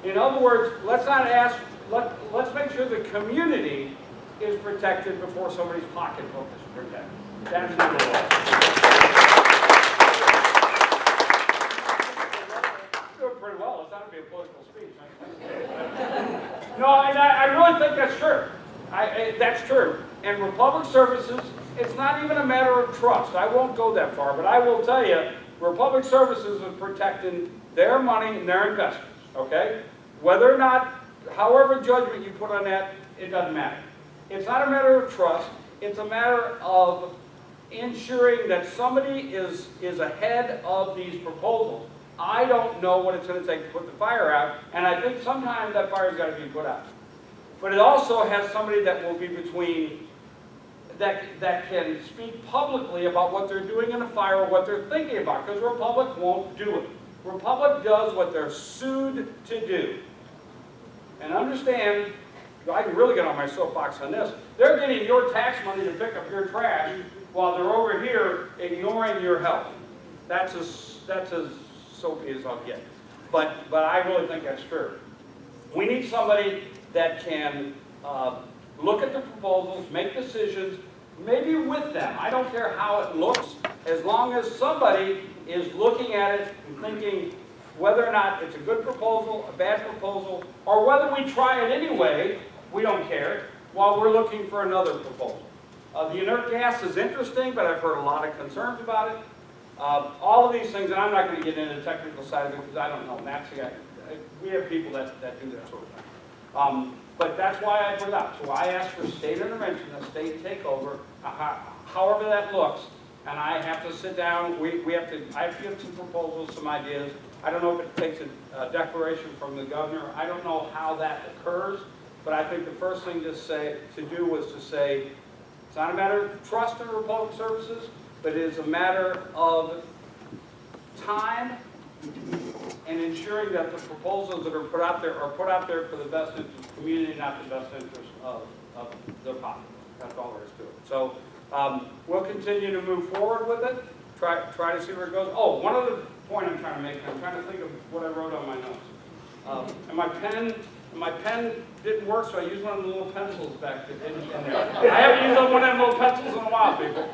[SPEAKER 8] In other words, let's not ask, let's make sure the community is protected before somebody's pocketbook is protected. That's number one. Doing pretty well. It's not to be a political speech. No, and I really think that's true. That's true. And Republic Services, it's not even a matter of trust. I won't go that far, but I will tell you, Republic Services is protecting their money and their investments, okay? Whether or not, however judgment you put on that, it doesn't matter. It's not a matter of trust. It's a matter of ensuring that somebody is ahead of these proposals. I don't know what it's going to take to put the fire out, and I think sometimes that fire's got to be put out. But it also has somebody that will be between, that can speak publicly about what they're doing in a fire or what they're thinking about, because Republic won't do it. Republic does what they're sued to do. And understand, I can really get on my soapbox on this, they're getting your tax money to pick up your trash while they're over here ignoring your health. That's as soapy as I'll get. But I really think that's true. We need somebody that can look at the proposals, make decisions, maybe with them. I don't care how it looks, as long as somebody is looking at it and thinking whether or not it's a good proposal, a bad proposal, or whether we try it anyway, we don't care, while we're looking for another proposal. The inert gas is interesting, but I've heard a lot of concerns about it. All of these things, and I'm not going to get into the technical side of it because I don't know. We have people that do that sort of thing. But that's why I put it out. So I asked for state intervention, a state takeover, however that looks, and I have to sit down. I have to give some proposals, some ideas. I don't know if it takes a declaration from the governor. I don't know how that occurs, but I think the first thing to do was to say, it's not a matter of trust in Republic Services, but it is a matter of time and ensuring that the proposals that are put out there for the best interest of the community, not the best interest of the pocket. That's all there is to it. So we'll continue to move forward with it, try to see where it goes. Oh, one other point I'm trying to make, I'm trying to think of what I wrote on my notes. And my pen didn't work, so I used one of the little pencils back in there. I haven't used one of them little pencils in a while, people.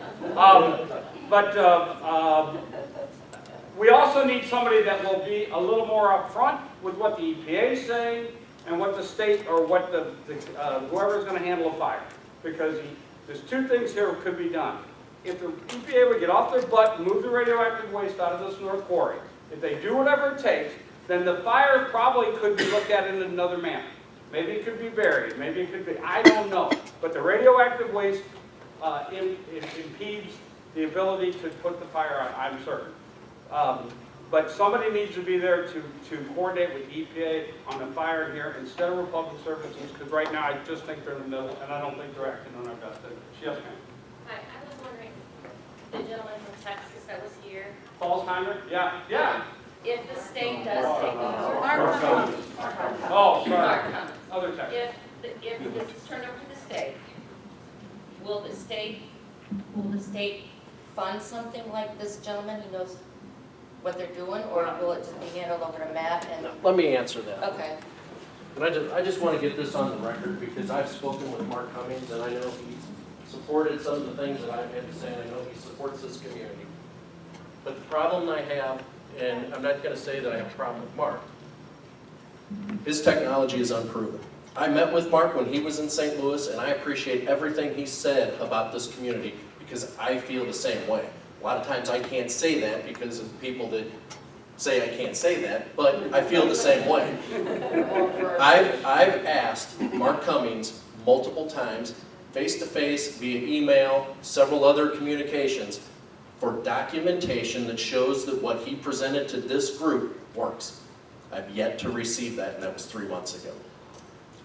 [SPEAKER 8] We also need somebody that will be a little more upfront with what the EPA is saying and what the state or what whoever is going to handle a fire. Because there's two things here that could be done. If the EPA would get off their butt and move the radioactive waste out of this North Quarry, if they do whatever it takes, then the fire probably could be looked at in another manner. Maybe it could be buried, maybe it could be, I don't know. But the radioactive waste impedes the ability to put the fire out, I'm certain. But somebody needs to be there to coordinate with EPA on the fire here instead of Republic Services, because right now I just think they're in the middle, and I don't think they're acting on our best interest. Yes, ma'am.
[SPEAKER 6] Hi, I was wondering, the gentleman from Texas that was here.
[SPEAKER 8] Falsheimer? Yeah.
[SPEAKER 6] If the state does take over, Mark Cummins.
[SPEAKER 8] Oh, sorry.
[SPEAKER 6] Mark Cummins.
[SPEAKER 8] Other Texas.
[SPEAKER 6] If this is turned over to the state, will the state fund something like this gentleman? He knows what they're doing, or will it just be handled over to Matt? And
[SPEAKER 15] Let me answer that.
[SPEAKER 6] okay.
[SPEAKER 15] And I just want to get this on the record because I've spoken with Mark Cummings and I know he's supported some of the things that I've had to say, and I know he supports this community. But the problem I have, and I'm not going to say that I have a problem with Mark, his technology is unproven. I met with Mark when he was in St. Louis, and I appreciate everything he said about this community because I feel the same way. A lot of times I can't say that because of people that say I can't say that, but I feel the same way. I've asked Mark Cummings multiple times, face-to-face, via email, several other communications, for documentation that shows that what he presented to this group works. I've yet to receive that, and that was 3 months ago.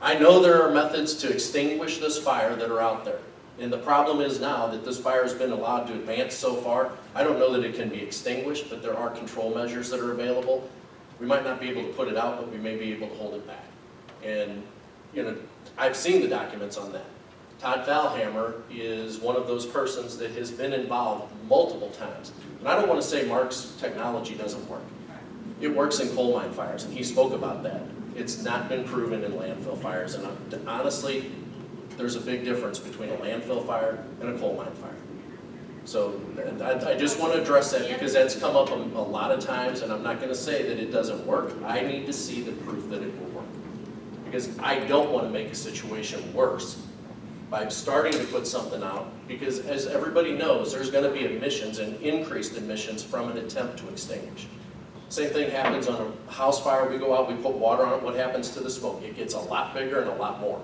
[SPEAKER 15] I know there are methods to extinguish this fire that are out there. And the problem is now that this fire has been allowed to advance so far, I don't know that it can be extinguished, but there are control measures that are available. We might not be able to put it out, but we may be able to hold it back. And, you know, I've seen the documents on that. Todd Valhammer is one of those persons that has been involved multiple times. And I don't want to say Mark's technology doesn't work. It works in coal mine fires, and he spoke about that. It's not been proven in landfill fires, and honestly, there's a big difference between a landfill fire and a coal mine fire. So I just want to address that because that's come up a lot of times, and I'm not going to say that it doesn't work. I need to see the proof that it will work. Because I don't want to make a situation worse by starting to put something out, because as everybody knows, there's going to be emissions and increased emissions from an attempt to extinguish. Same thing happens on a house fire. We go out, we put water on it, what happens to the smoke? It gets a lot bigger and a lot more.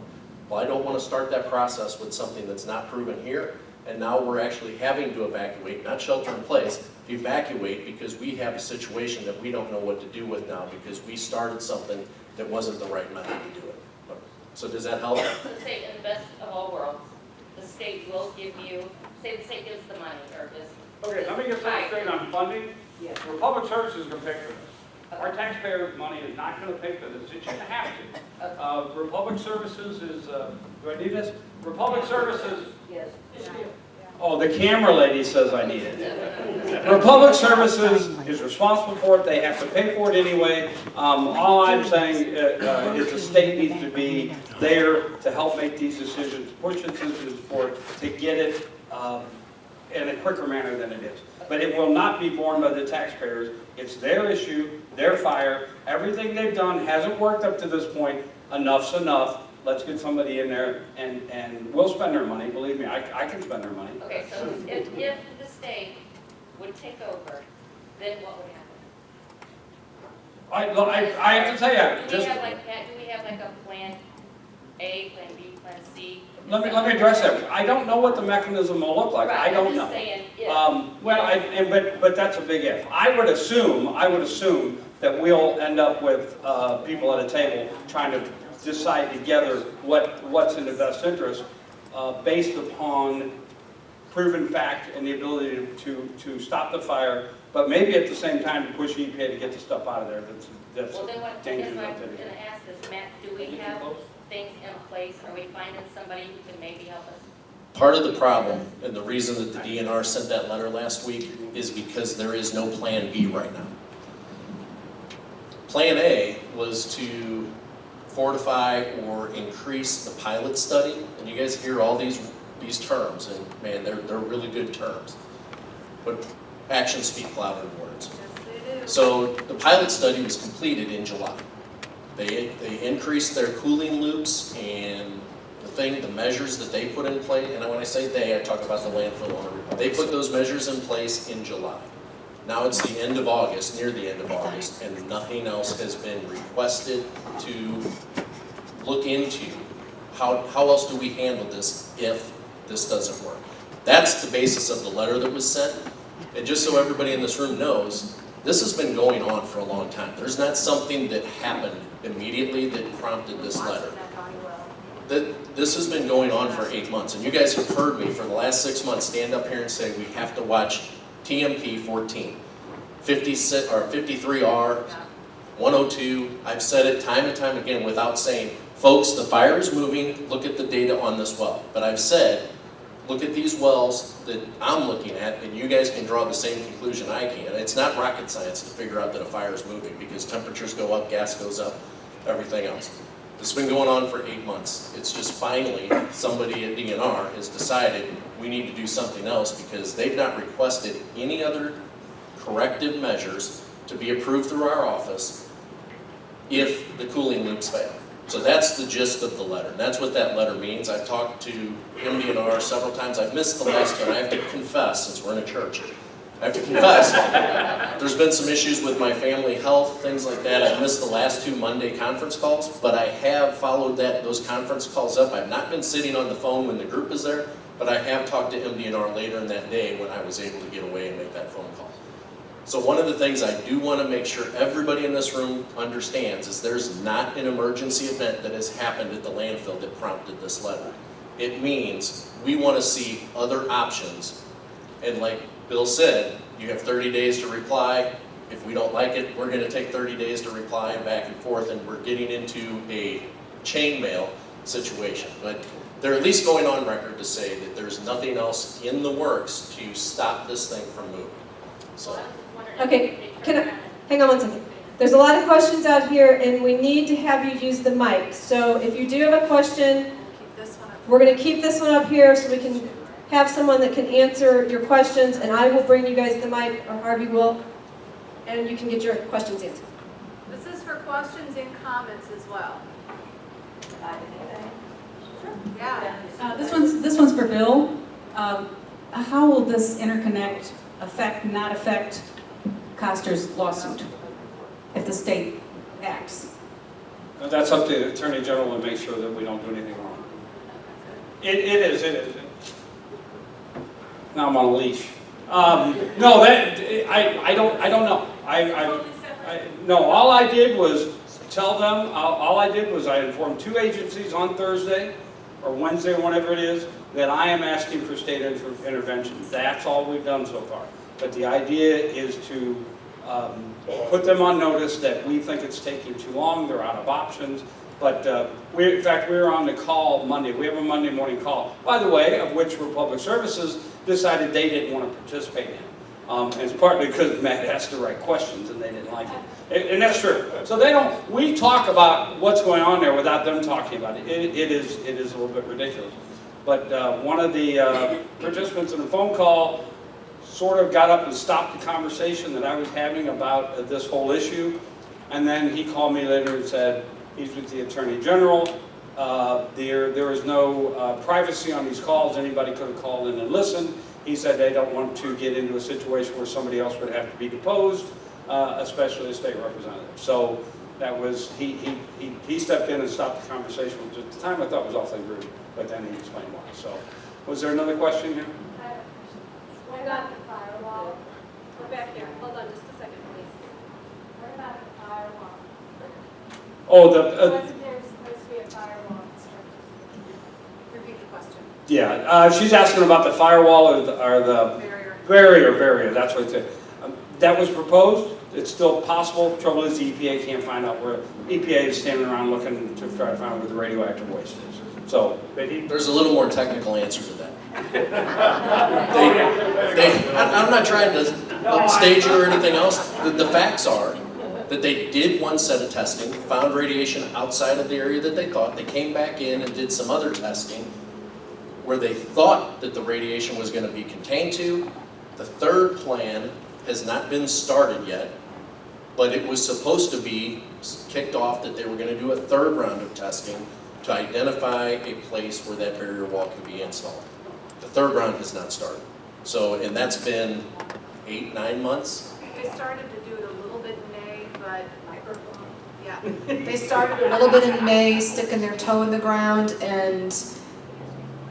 [SPEAKER 15] Well, I don't want to start that process with something that's not proven here, and now we're actually having to evacuate, not shelter in place, evacuate because we have a situation that we don't know what to do with now because we started something that wasn't the right method to do it. So does that help?
[SPEAKER 6] So say in the best of all worlds, the state will give you, say the state gives the money or just.
[SPEAKER 8] Okay, let me get something straight on funding.
[SPEAKER 6] Yes.
[SPEAKER 8] Republic Services can pay for this. Our taxpayers' money is not going to pay for this. It shouldn't have to. Republic Services is, do I need this? Republic Services.
[SPEAKER 6] Yes.
[SPEAKER 8] Oh, the camera lady says I need it. Republic Services is responsible for it. They have to pay for it anyway. All I'm saying is the state needs to be there to help make these decisions, push decisions for it, to get it in a quicker manner than it is. But it will not be borne by the taxpayers. It's their issue, their fire. Everything they've done hasn't worked up to this point. Enough's enough. Let's get somebody in there and we'll spend their money. Believe me, I can spend their money.
[SPEAKER 6] Okay, so if the state would take over, then what would happen?
[SPEAKER 8] I have to tell you,
[SPEAKER 6] Do we have like a plan A, plan B, plan C?
[SPEAKER 8] let me address that. I don't know what the mechanism will look like.
[SPEAKER 6] Right,
[SPEAKER 8] I don't
[SPEAKER 6] I'm
[SPEAKER 8] know.
[SPEAKER 6] just saying if.
[SPEAKER 8] But that's a big if. I would assume that we'll end up with people at a table trying to decide together what's in the best interest based upon proven fact and the ability to stop the fire, but maybe at the same time to push EPA to get the stuff out of there that's
[SPEAKER 6] Well, then what,
[SPEAKER 8] dangerous.
[SPEAKER 6] I'm going to ask this, Matt, do we have things in place? Are we finding somebody who can maybe help us?
[SPEAKER 15] Part of the problem, and the reason that the DNR sent that letter last week, is because there is no plan B right now. Plan A was to fortify or increase the pilot study, and you guys hear all these terms, and man, they're really good terms. But actions speak louder than words. So the pilot study was completed in July. They increased their cooling loops and the measures that they put in place, and when I say they, I talk about the landfill owner. They put those measures in place in July. Now it's the end of August, near the end of August, and nothing else has been requested to look into. How else do we handle this if this doesn't work? That's the basis of the letter that was sent. And just so everybody in this room knows, this has been going on for a long time. There's not something that happened immediately that prompted this letter. This has been going on for 8 months, and you guys have heard me for the last 6 months stand up here and say we have to watch TMP 14, 53R, 102. I've said it time and time again without saying, folks, the fire is moving, look at the data on this well. But I've said, look at these wells that I'm looking at, and you guys can draw the same conclusion I can. It's not rocket science to figure out that a fire is moving because temperatures go up, gas goes up, everything else. It's been going on for 8 months. It's just finally somebody at DNR has decided we need to do something else because they've not requested any other corrective measures to be approved through our office if the cooling loops fail. So that's the gist of the letter, and that's what that letter means. I've talked to MDNR several times. I've missed the last one. I have to confess, since we're in a church, I have to confess, there's been some issues with my family health, things like that. I've missed the last 2 Monday conference calls, but I have followed those conference calls up. I've not been sitting on the phone when the group is there, but I have talked to MDNR later in that day when I was able to get away and make that phone call. So one of the things I do want to make sure everybody in this room understands is there's not an emergency event that has happened at the landfill that prompted this letter. It means we want to see other options, and like Bill said, you have 30 days to reply. If we don't like it, we're going to take 30 days to reply and back and forth, and we're getting into a chainmail situation. But they're at least going on record to say that there's nothing else in the works to stop this thing from moving. So.
[SPEAKER 2] Okay, hang on one second. There's a lot of questions out here, and we need to have you use the mic. So if you do have a question, we're going to keep this one up here so we can have someone that can answer your questions, and I will bring you guys the mic, or Harvey will, and you can get your questions answered.
[SPEAKER 16] This is for questions and comments as well. Yeah.
[SPEAKER 17] This one's for Bill. How will this interconnect not affect Koster's lawsuit if the state acts?
[SPEAKER 8] That's up to the Attorney General to make sure that we don't do anything wrong. It is. Now I'm on a leash. No, I don't know. No, all I did was tell them, all I did was I informed 2 agencies on Thursday, or Wednesday, whenever it is, that I am asking for state intervention. That's all we've done so far. But the idea is to put them on notice that we think it's taking too long, they're out of options. But in fact, we were on the call Monday. We have a Monday morning call, by the way, of which Republic Services decided they didn't want to participate in. And it's partly because Matt asked the right questions and they didn't like it. And that's true. So we talk about what's going on there without them talking about it. It is a little bit ridiculous. But one of the participants in the phone call sort of got up and stopped the conversation that I was having about this whole issue. And then he called me later and said, he's with the Attorney General. There is no privacy on these calls. Anybody could have called in and listened. He said they don't want to get into a situation where somebody else would have to be deposed, especially a state representative. So that was, he stepped in and stopped the conversation, which at the time I thought was awfully rude, but then he explained why. So, was there another question here?
[SPEAKER 16] What about the firewall? We're back here. Hold on just a second, please. What about the firewall?
[SPEAKER 8] Oh,
[SPEAKER 16] Wasn't there supposed to be a firewall constructed? Repeat the question.
[SPEAKER 8] Yeah, she's asking about the firewall or the barrier. That's what it said. That was proposed. It's still possible. The trouble is the EPA can't find out where. EPA is standing around looking to try to find out where the radioactive waste is. So
[SPEAKER 15] there's a little more technical answer to that. I'm not trying to stage it or anything else. The facts are that they did one set of testing, found radiation outside of the area that they thought. They came back in and did some other testing where they thought that the radiation was going to be contained to. The third plan has not been started yet, but it was supposed to be kicked off that they were going to do a third round of testing to identify a place where that barrier wall can be installed. The third round has not started. So, and that's been 8-9 months.
[SPEAKER 16] They started to do it a little bit in May, but yeah.
[SPEAKER 10] They started a little bit in May, sticking their toe in the ground, and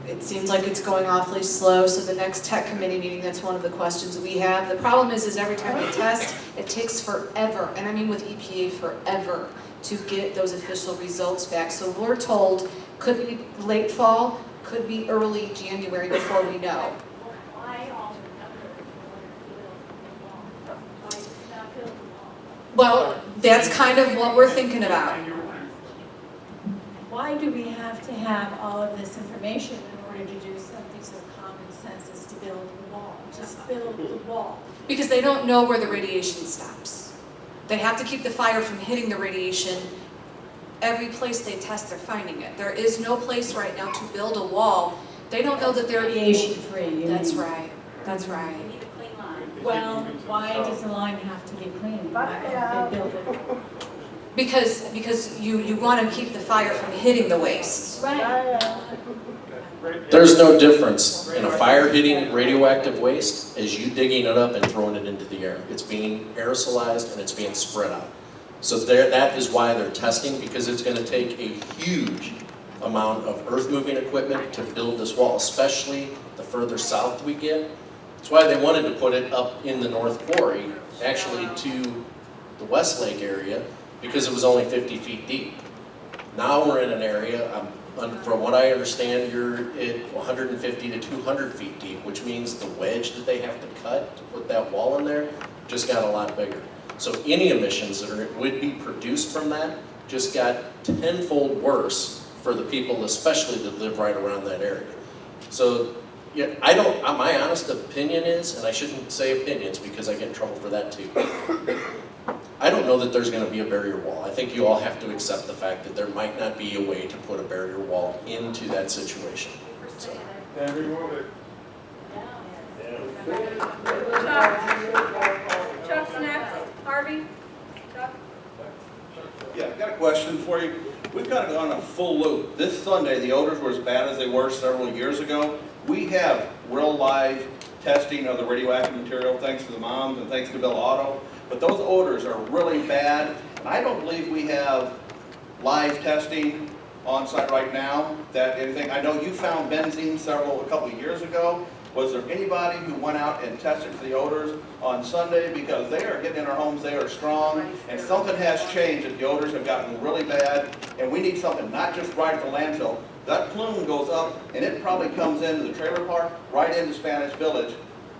[SPEAKER 10] it seems like it's going awfully slow. So the next tech committee meeting, that's one of the questions we have. The problem is every time they test, it takes forever, and I mean with EPA forever, to get those official results back. So we're told, could be late fall, could be early January before we know. Well, that's kind of what we're thinking about.
[SPEAKER 18] Why do we have to have all of this information in order to do something so common sense as to build a wall? Just build the wall.
[SPEAKER 10] Because they don't know where the radiation stops. They have to keep the fire from hitting the radiation. Every place they test, they're finding it. There is no place right now to build a wall. They don't know that they're
[SPEAKER 18] radiation-free.
[SPEAKER 10] That's right. That's right.
[SPEAKER 18] Well, why does the line have to be clean? Why if they build it?
[SPEAKER 10] Because you want to keep the fire from hitting the waste.
[SPEAKER 18] Right.
[SPEAKER 15] There's no difference in a fire hitting radioactive waste as you digging it up and throwing it into the air. It's being aerosolized and it's being spread out. So that is why they're testing, because it's going to take a huge amount of earth moving equipment to build this wall, especially the further south we get. That's why they wanted to put it up in the North Quarry, actually to the Westlake area, because it was only 50 feet deep. Now we're in an area, from what I understand, you're at 150 to 200 feet deep, which means the wedge that they have to cut to put that wall in there just got a lot bigger. So any emissions that would be produced from that just got tenfold worse for the people, especially that live right around that area. So yeah, my honest opinion is, and I shouldn't say opinions because I get in trouble for that too, I don't know that there's going to be a barrier wall. I think you all have to accept the fact that there might not be a way to put a barrier wall into that situation. So.
[SPEAKER 16] Chuck's next. Harvey? Chuck?
[SPEAKER 19] Yeah, I've got a question for you. We've got to go on a full loop. This Sunday, the odors were as bad as they were several years ago. We have real live testing of the radioactive material, thanks to the moms and thanks to Bill Otto. But those odors are really bad. I don't believe we have live testing on site right now. That anything, I know you found benzene a couple of years ago. Was there anybody who went out and tested for the odors on Sunday? Because they are getting in our homes, they are strong, and something has changed, that the odors have gotten really bad, and we need something, not just right at the landfill. That plume goes up, and it probably comes into the trailer park, right into Spanish Village.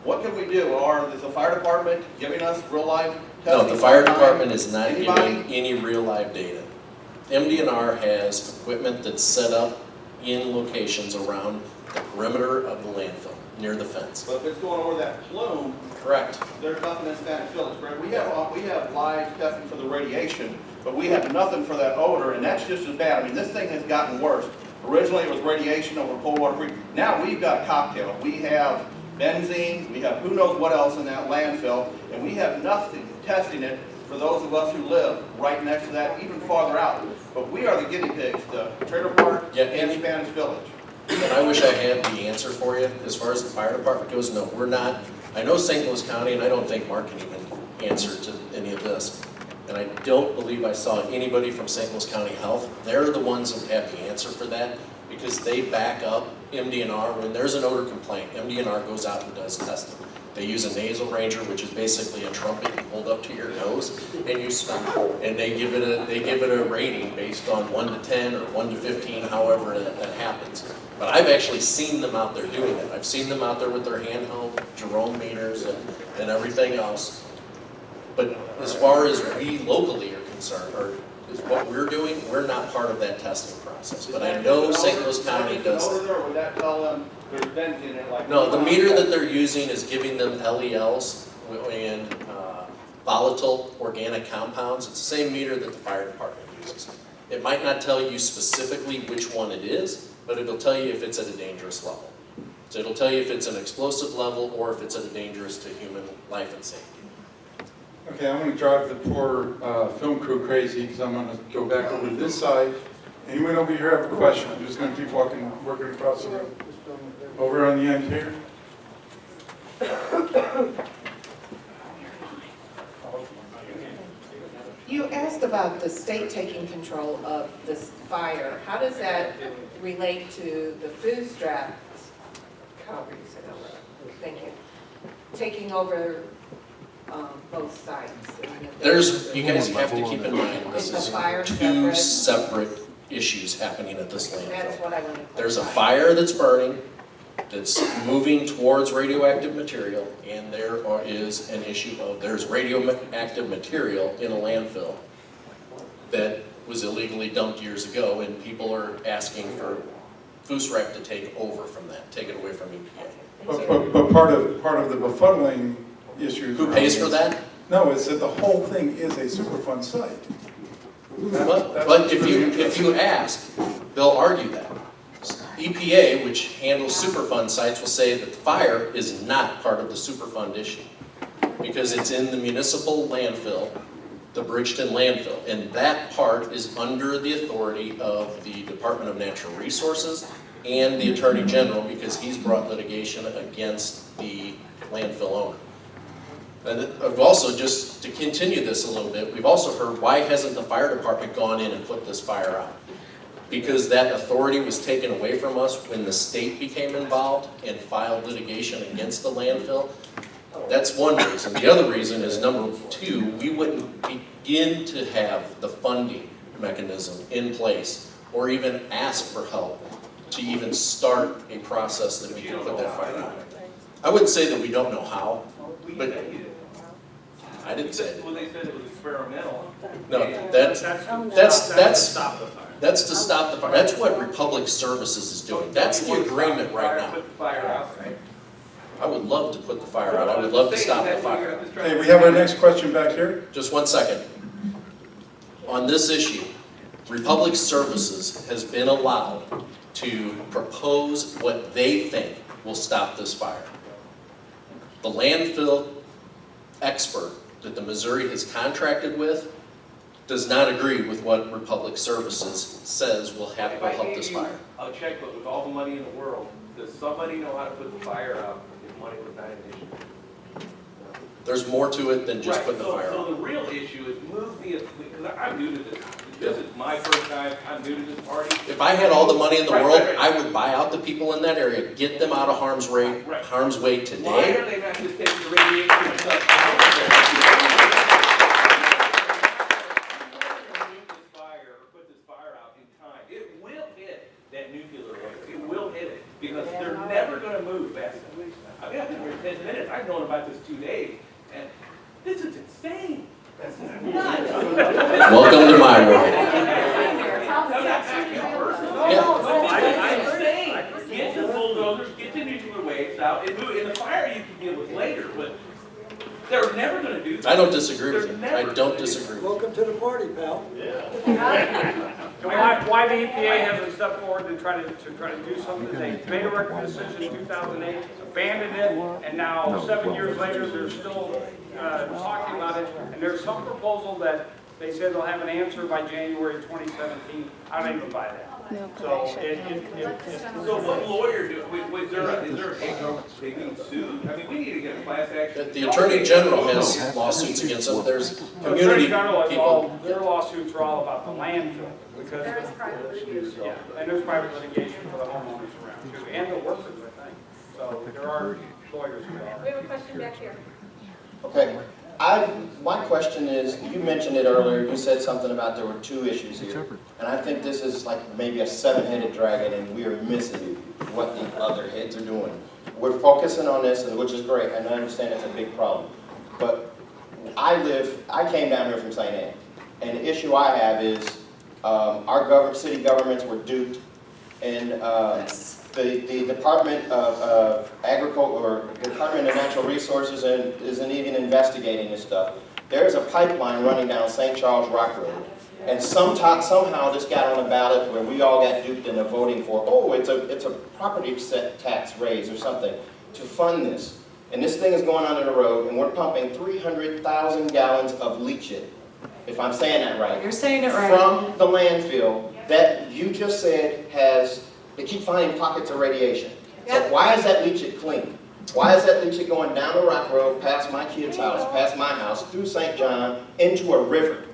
[SPEAKER 19] What can we do? Or is the fire department giving us real live testing?
[SPEAKER 15] No, the fire department is not giving any real live data. MDNR has equipment that's set up in locations around the perimeter of the landfill, near the fence.
[SPEAKER 19] But if it's going over that plume,
[SPEAKER 15] correct.
[SPEAKER 19] There's nothing in Spanish Village, right? We have live testing for the radiation, but we have nothing for that odor, and that's just as bad. I mean, this thing has gotten worse. Originally, it was radiation over Coldwater Creek. Now we've got cocktail. We have benzene, we have who knows what else in that landfill, and we have nothing testing it for those of us who live right next to that, even farther out. But we are the guinea pigs, the trailer park and Spanish Village.
[SPEAKER 15] And I wish I had the answer for you. As far as the fire department goes, no, we're not. I know St. Louis County, and I don't think Mark can even answer to any of this. And I don't believe I saw anybody from St. Louis County Health. They're the ones who have the answer for that, because they back up MDNR. When there's an odor complaint, MDNR goes out and does testing. They use a nasal ranger, which is basically a trumpet you hold up to your nose and you smell. And they give it a rating based on 1 to 10 or 1 to 15, however that happens. But I've actually seen them out there doing it. I've seen them out there with their handheld Jerome meters and everything else. But as far as we locally are concerned, or is what we're doing, we're not part of that testing process. But I know St. Louis County does.
[SPEAKER 19] Would that tell them there's benzene in it? Like
[SPEAKER 15] no, the meter that they're using is giving them LELs and volatile organic compounds. It's the same meter that the fire department uses. It might not tell you specifically which one it is, but it'll tell you if it's at a dangerous level. So it'll tell you if it's an explosive level or if it's at a dangerous to human life and safety.
[SPEAKER 3] Okay, I'm going to drive the poor film crew crazy because I'm going to go back over to this side. Anyone over here have a question? I'm just going to keep working across the room. Over on the end here.
[SPEAKER 20] You asked about the state taking control of this fire. How does that relate to the food straps? Thank you. Taking over both sides.
[SPEAKER 15] You guys have to keep in mind, this is two separate issues happening at this landfill.
[SPEAKER 20] That's what I want to clarify.
[SPEAKER 15] There's a fire that's burning, that's moving towards radioactive material, and there is an issue of there's radioactive material in a landfill that was illegally dumped years ago, and people are asking for FUSREC to take over from that, take it away from EPA.
[SPEAKER 3] But part of the befuddling issues.
[SPEAKER 15] Who pays for that?
[SPEAKER 3] No, it's that the whole thing is a Superfund site.
[SPEAKER 15] But if you ask, they'll argue that. EPA, which handles Superfund sites, will say that the fire is not part of the Superfund issue because it's in the municipal landfill, the Bridgeton landfill, and that part is under the authority of the Department of Natural Resources and the Attorney General because he's brought litigation against the landfill owner. And I've also, just to continue this a little bit, we've also heard, why hasn't the fire department gone in and put this fire out? Because that authority was taken away from us when the state became involved and filed litigation against the landfill. That's one reason. The other reason is, number two, we wouldn't begin to have the funding mechanism in place or even ask for help to even start a process that we can put that fire out. I wouldn't say that we don't know how, but I didn't say that.
[SPEAKER 4] Well, they said it was experimental.
[SPEAKER 15] No, that's to stop the fire. That's what Republic Services is doing. That's the agreement right now.
[SPEAKER 4] Put the fire out, right?
[SPEAKER 15] I would love to put the fire out. I would love to stop the fire.
[SPEAKER 3] Okay, we have our next question back here.
[SPEAKER 15] Just 1 second. On this issue, Republic Services has been allowed to propose what they think will stop this fire. The landfill expert that the Missouri has contracted with does not agree with what Republic Services says will help this fire.
[SPEAKER 11] A checkbook with all the money in the world, does somebody know how to put the fire out if money was not an issue?
[SPEAKER 15] There's more to it than just putting the fire
[SPEAKER 11] So
[SPEAKER 15] out.
[SPEAKER 11] the real issue is move the, because I'm new to this. This is my first time, I'm new to this party.
[SPEAKER 15] If I had all the money in the world,
[SPEAKER 11] Right.
[SPEAKER 15] I would buy out the people in that area, get them out of harm's way
[SPEAKER 11] Why
[SPEAKER 15] today.
[SPEAKER 11] are they not just taking the radiation stuff out of there? Put this fire out in time. It will hit that nuclear waste. It will hit it because they're never going to move fast enough. I mean, I've been here 10 minutes. I've known about this 2 days, and this is insane. This is nuts.
[SPEAKER 15] Welcome to my world.
[SPEAKER 11] Get the bulldozers, get the nuclear waste out, and the fire you can deal with later, but they're never going to do that.
[SPEAKER 15] I don't disagree with you. I don't disagree.
[SPEAKER 5] Welcome to the party, pal.
[SPEAKER 8] Why the EPA hasn't stepped forward to try to do something? They made a record decision in 2008, abandoned it, and now 7 years later they're still talking about it. And there's some proposal that they said they'll have an answer by January 2017. I don't even buy that. So
[SPEAKER 11] So what lawyer is there a being sued? I mean, we need to get a class action.
[SPEAKER 15] The Attorney General has lawsuits against them. There's community people.
[SPEAKER 8] Their lawsuits are all about the landfill. Because yeah, and there's private litigation for the homeowners around too, and the workers, I think. So there are lawyers involved.
[SPEAKER 16] We have a question back here.
[SPEAKER 21] Okay, my question is, you mentioned it earlier, you said something about there were 2 issues here. And I think this is like maybe a 7-headed dragon and we are missing what the other heads are doing. We're focusing on this, and which is great, and I understand it's a big problem. But I came down here from St. Anne, and the issue I have is our city governments were duped, and the Department of Agriculture, or Department of Natural Resources isn't even investigating this stuff. There's a pipeline running down St. Charles Rock Road, and somehow this got on the ballot where we all got duped into voting for, oh, it's a property tax raise or something to fund this. And this thing is going under the road, and we're pumping 300,000 gallons of leachate, if I'm saying that right.
[SPEAKER 10] You're saying it right.
[SPEAKER 21] From the landfill that you just said they keep finding pockets of radiation. So why is that leachate clean? Why is that leachate going down the Rock Road, past my kid's house, past my house, through St. John, into a river?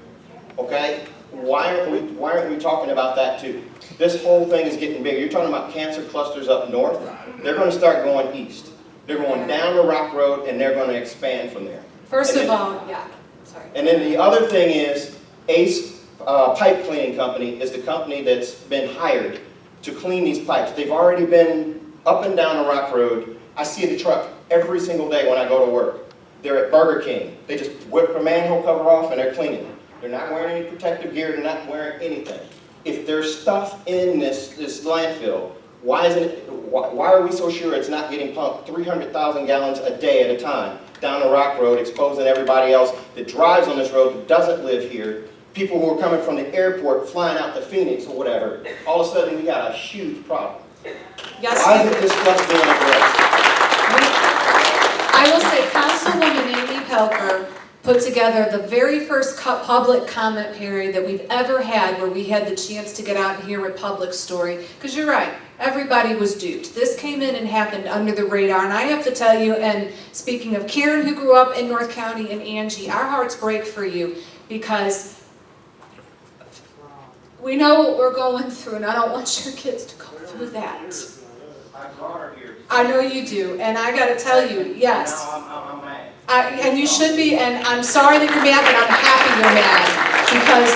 [SPEAKER 21] Okay? Why aren't we talking about that too? This whole thing is getting bigger. You're talking about cancer clusters up north. They're going to start going east. They're going down the Rock Road, and they're going to expand from there.
[SPEAKER 10] First of all, yeah, sorry.
[SPEAKER 21] And then the other thing is, Ace Pipe Cleaning Company is the company that's been hired to clean these pipes. They've already been up and down the Rock Road. I see the truck every single day when I go to work. They're at Burger King. They just whip a manhole cover off and they're cleaning it. They're not wearing any protective gear. They're not wearing anything. If there's stuff in this landfill, why are we so sure it's not getting pumped 300,000 gallons a day at a time down the Rock Road, exposing everybody else that drives on this road that doesn't live here? People who are coming from the airport, flying out to Phoenix or whatever. All of a sudden, we got a huge problem.
[SPEAKER 10] Yes.
[SPEAKER 21] Why isn't this stuff being addressed?
[SPEAKER 10] I will say Councilwoman Amy Pelker put together the very first public comment period that we've ever had where we had the chance to get out and hear Republic's story. Because you're right, everybody was duped. This came in and happened under the radar. And I have to tell you, and speaking of Karen who grew up in North County and Angie, our hearts break for you because we know what we're going through, and I don't want your kids to go through that. I know you do, and I got to tell you, yes.
[SPEAKER 5] Now I'm mad.
[SPEAKER 10] And you should be, and I'm sorry that you're mad, but I'm happy you're mad, because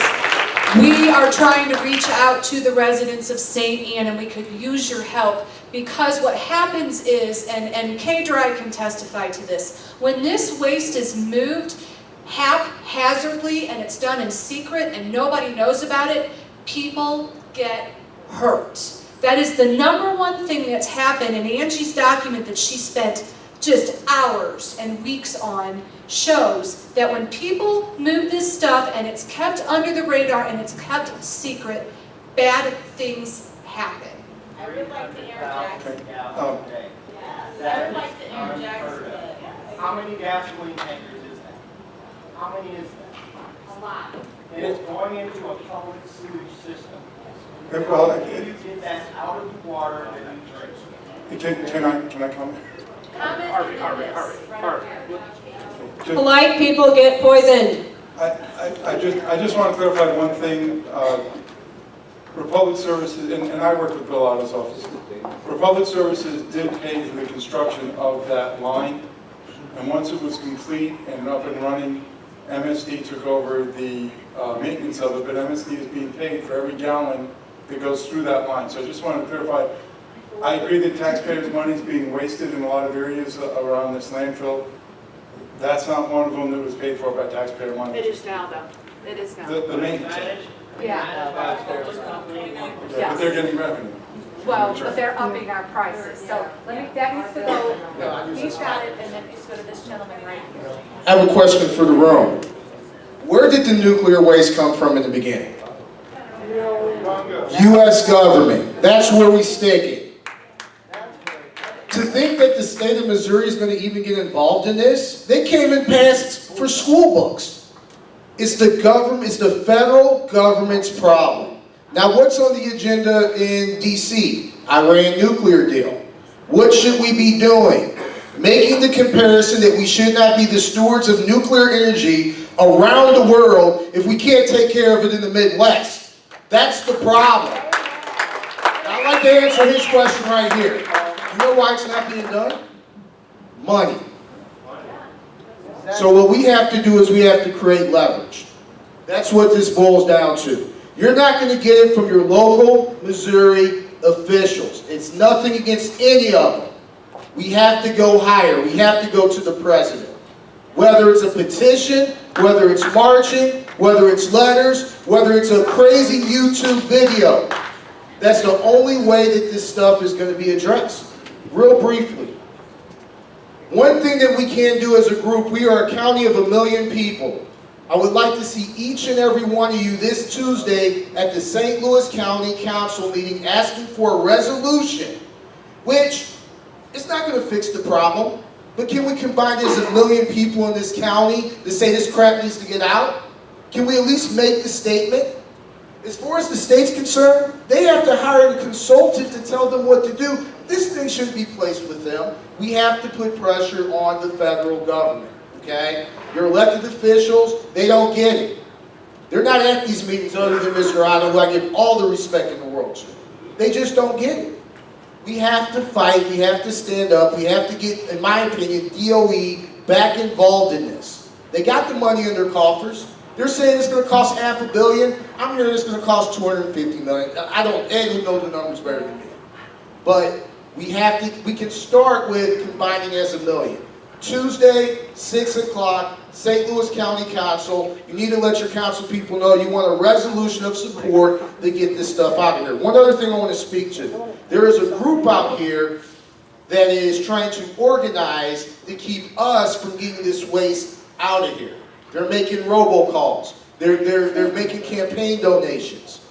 [SPEAKER 10] we are trying to reach out to the residents of St. Anne, and we could use your help, because what happens is, and Kay Dry can testify to this, when this waste is moved haphazardly, and it's done in secret, and nobody knows about it, people get hurt. That is the #1 thing that's happened, and Angie's document that she spent just hours and weeks on shows that when people move this stuff and it's kept under the radar and it's kept secret, bad things happen.
[SPEAKER 16] I would like to interject. I would like to interject.
[SPEAKER 19] How many gasoline tankers is that? How many is that?
[SPEAKER 16] A lot.
[SPEAKER 19] And it's going into a public sewage system.
[SPEAKER 3] Well,
[SPEAKER 19] How do you get that out of the water and then drink it?
[SPEAKER 3] can I comment?
[SPEAKER 16] Comment
[SPEAKER 8] Harvey,
[SPEAKER 16] and
[SPEAKER 8] Harvey,
[SPEAKER 16] then
[SPEAKER 8] Harvey,
[SPEAKER 16] this, right
[SPEAKER 8] Harvey.
[SPEAKER 16] here.
[SPEAKER 2] Polite people get poisoned.
[SPEAKER 3] I just want to clarify one thing. Republic Services, and I work with Bill out of his office. Republic Services did pay for the construction of that line, and once it was complete and up and running, MSD took over the maintenance of it, but MSD is being paid for every gallon that goes through that line. So I just want to clarify, I agree that taxpayers' money is being wasted in a lot of areas around this landfill. That's not one of them that was paid for by taxpayer money.
[SPEAKER 16] It is now, though. It is now.
[SPEAKER 3] The maintenance.
[SPEAKER 16] Yeah.
[SPEAKER 3] But they're getting revenue.
[SPEAKER 16] Well, but they're upping our prices, so that needs to go, he's got it, and then it's go to this gentleman right here.
[SPEAKER 1] I have a question for the room. Where did the nuclear waste come from in the beginning? U.S. government. That's where we stick it. To think that the state of Missouri is going to even get involved in this, they came and passed for school books. It's the government, it's the federal government's problem. Now, what's on the agenda in D.C.? Iran nuclear deal. What should we be doing? Making the comparison that we should not be the stewards of nuclear energy around the world if we can't take care of it in the Midwest. That's the problem. I'd like to answer his question right here. You know why it's not being done? Money. So what we have to do is we have to create leverage. That's what this boils down to. You're not going to get it from your local Missouri officials. It's nothing against any of them. We have to go higher. We have to go to the president. Whether it's a petition, whether it's marching, whether it's letters, whether it's a crazy YouTube video. That's the only way that this stuff is going to be addressed. Real briefly. One thing that we can do as a group, we are a county of 1 million people. I would like to see each and every one of you this Tuesday at the St. Louis County Council meeting asking for a resolution, which it's not going to fix the problem, but can we combine as 1 million people in this county to say this crap needs to get out? Can we at least make the statement? As far as the state's concerned, they have to hire a consultant to tell them what to do. This thing shouldn't be placed with them. We have to put pressure on the federal government, okay? Your elected officials, they don't get it. They're not at these meetings other than Mr. Otto, who I give all the respect in the world to. They just don't get it. We have to fight, we have to stand up, we have to get, in my opinion, DOE back involved in this. They got the money in their coffers. They're saying it's going to cost $500 million. I'm hearing it's going to cost $250 million. I don't, Ed will know the numbers better than me. But we can start with combining as 1 million. Tuesday, 6 o'clock, St. Louis County Council. You need to let your council people know you want a resolution of support to get this stuff out of here. One other thing I want to speak to. There is a group out here that is trying to organize to keep us from getting this waste out of here. They're making robocalls. They're making campaign donations.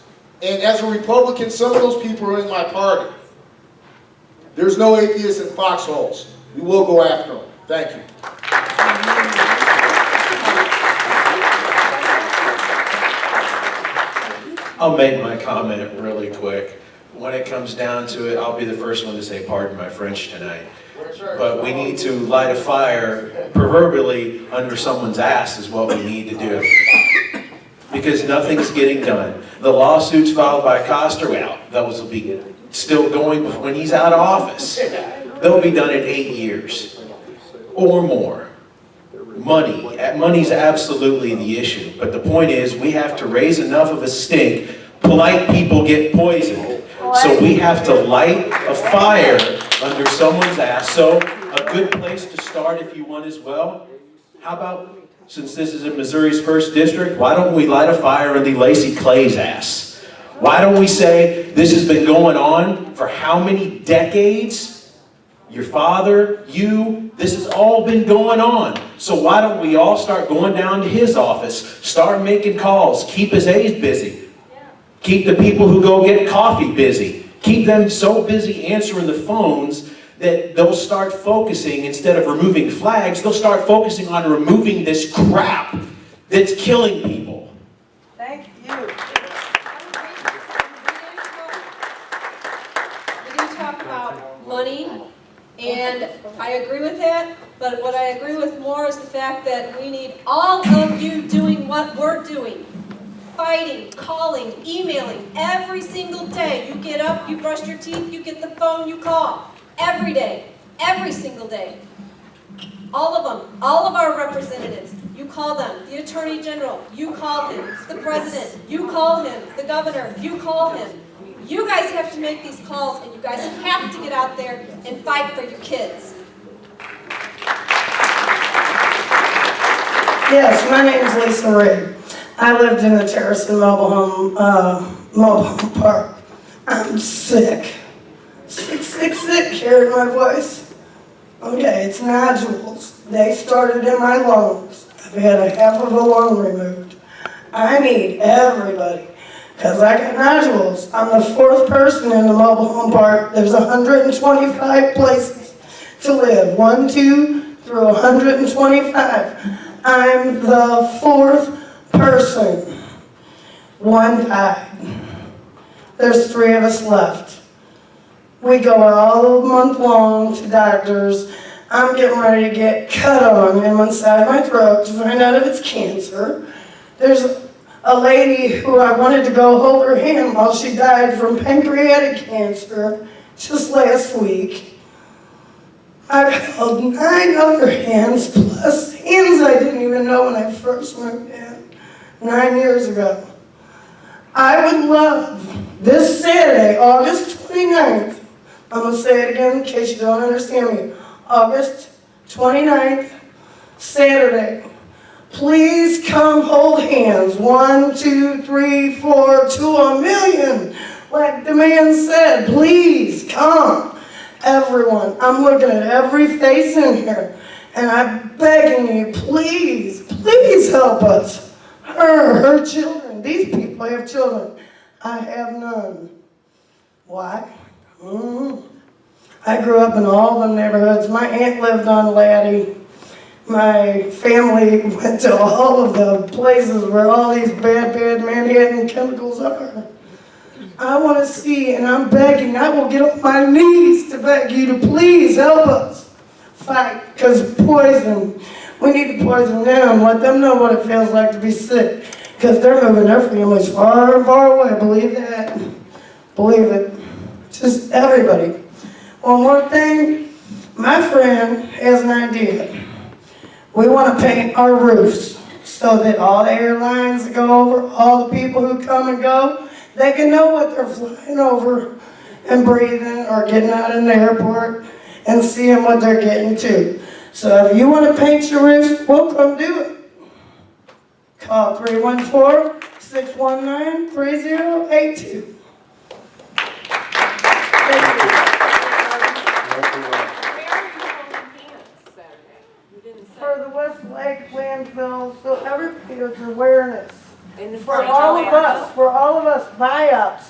[SPEAKER 1] And as a Republican, some of those people are in my party. There's no atheists in foxholes. We will go after them. Thank you.
[SPEAKER 22] I'll make my comment really quick. When it comes down to it, I'll be the first one to say pardon my French tonight. But we need to light a fire, proverbially under someone's ass is what we need to do. Because nothing's getting done. The lawsuits filed by Coster, well, those will be still going when he's out of office. They'll be done in 8 years or more. Money's absolutely the issue. But the point is, we have to raise enough of a stink. Polite people get poisoned. So we have to light a fire under someone's ass. So a good place to start if you want as well, how about, since this is in Missouri's 1st district, why don't we light a fire under Lacey Clay's ass? Why don't we say this has been going on for how many decades? Your father, you, this has all been going on. So why don't we all start going down to his office, start making calls, keep his aides busy. Keep the people who go get coffee busy. Keep them so busy answering the phones that they'll start focusing, instead of removing flags, they'll start focusing on removing this crap that's killing people.
[SPEAKER 10] Thank you. We do talk about money, and I agree with that, but what I agree with more is the fact that we need all of you doing what we're doing. Fighting, calling, emailing, every single day. You get up, you brush your teeth, you get the phone, you call. Every day, every single day. All of them, all of our representatives, you call them. The Attorney General, you call him. The President, you call him. The Governor, you call him. You guys have to make these calls, and you guys have to get out there and fight for your kids.
[SPEAKER 9] Yes, my name is Lisa Rigg. I lived in the Terracin mobile home park. I'm sick. Sick, hearing my voice. Okay, it's nodules. They started in my lungs. I've had a half of a lung removed. I need everybody, because I got nodules. I'm the 4th person in the mobile home park. There's 125 places to live, 1, 2, through 125. I'm the 4th person. 1 died. There's 3 of us left. We go all month long to doctors. I'm getting ready to get cut on in one side of my throat to find out if it's cancer. There's a lady who I wanted to go hold her hand while she died from pancreatic cancer just last week. I've held 9 other hands, plus hands I didn't even know when I first moved in 9 years ago. I would love this Saturday, August 29th, I'm going to say it again in case you don't understand me, August 29th, Saturday. Please come hold hands. 1, 2, 3, 4, to 1,000,000. Like the man said, please come. Everyone, I'm looking at every face in here, and I'm begging you, please, please help us. Her children, these people have children. I have none. Why? I grew up in all the neighborhoods. My aunt lived on Laddie. My family went to all of the places where all these bad Manhattan chemicals are. I want to see, and I'm begging, I will get on my knees to beg you to please help us fight, because poison, we need to poison them, let them know what it feels like to be sick, because they're moving their families far and far away, believe that, believe it, just everybody. One more thing, my friend has an idea. We want to paint our roofs so that all the airlines that go over, all the people who come and go, they can know what they're flying over and breathing or getting out in the airport and seeing what they're getting to. So if you want to paint your roof, we'll come do it. Call 314-619-3082. Thank you. For the Westlake Landfill, so everybody has awareness. For all of us, buyouts.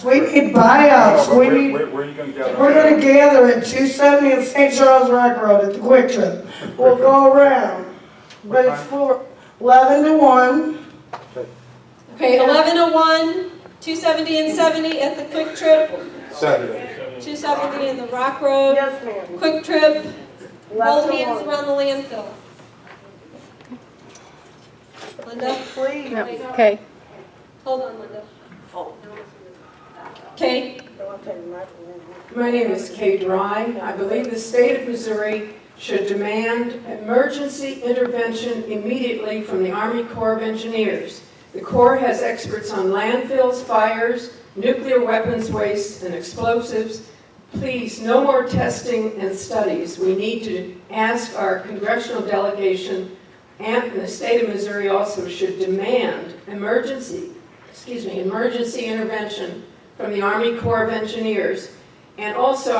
[SPEAKER 9] We need buyouts.
[SPEAKER 3] Where are you going to gather?
[SPEAKER 9] We're going to gather at 270 at St. Charles Rock Road at the Quick Trip. We'll go around, but it's for 11 to 1.
[SPEAKER 2] Okay, 11 to 1, 270 and 70 at the Quick Trip.
[SPEAKER 3] Saturday.
[SPEAKER 2] 270 in the Rock Road.
[SPEAKER 9] Yes, ma'am.
[SPEAKER 2] Quick Trip.
[SPEAKER 9] 11
[SPEAKER 2] Hold
[SPEAKER 9] to
[SPEAKER 2] hands
[SPEAKER 9] 1.
[SPEAKER 2] around the landfill. Linda?
[SPEAKER 9] Please.
[SPEAKER 2] Okay. Hold on, Linda. Okay.
[SPEAKER 13] My name is Kay Dry. I believe the state of Missouri should demand emergency intervention immediately from the Army Corps of Engineers. The Corps has experts on landfills, fires, nuclear weapons waste, and explosives. Please, no more testing and studies. We need to ask our congressional delegation, and the state of Missouri also should demand emergency intervention from the Army Corps of Engineers. And also,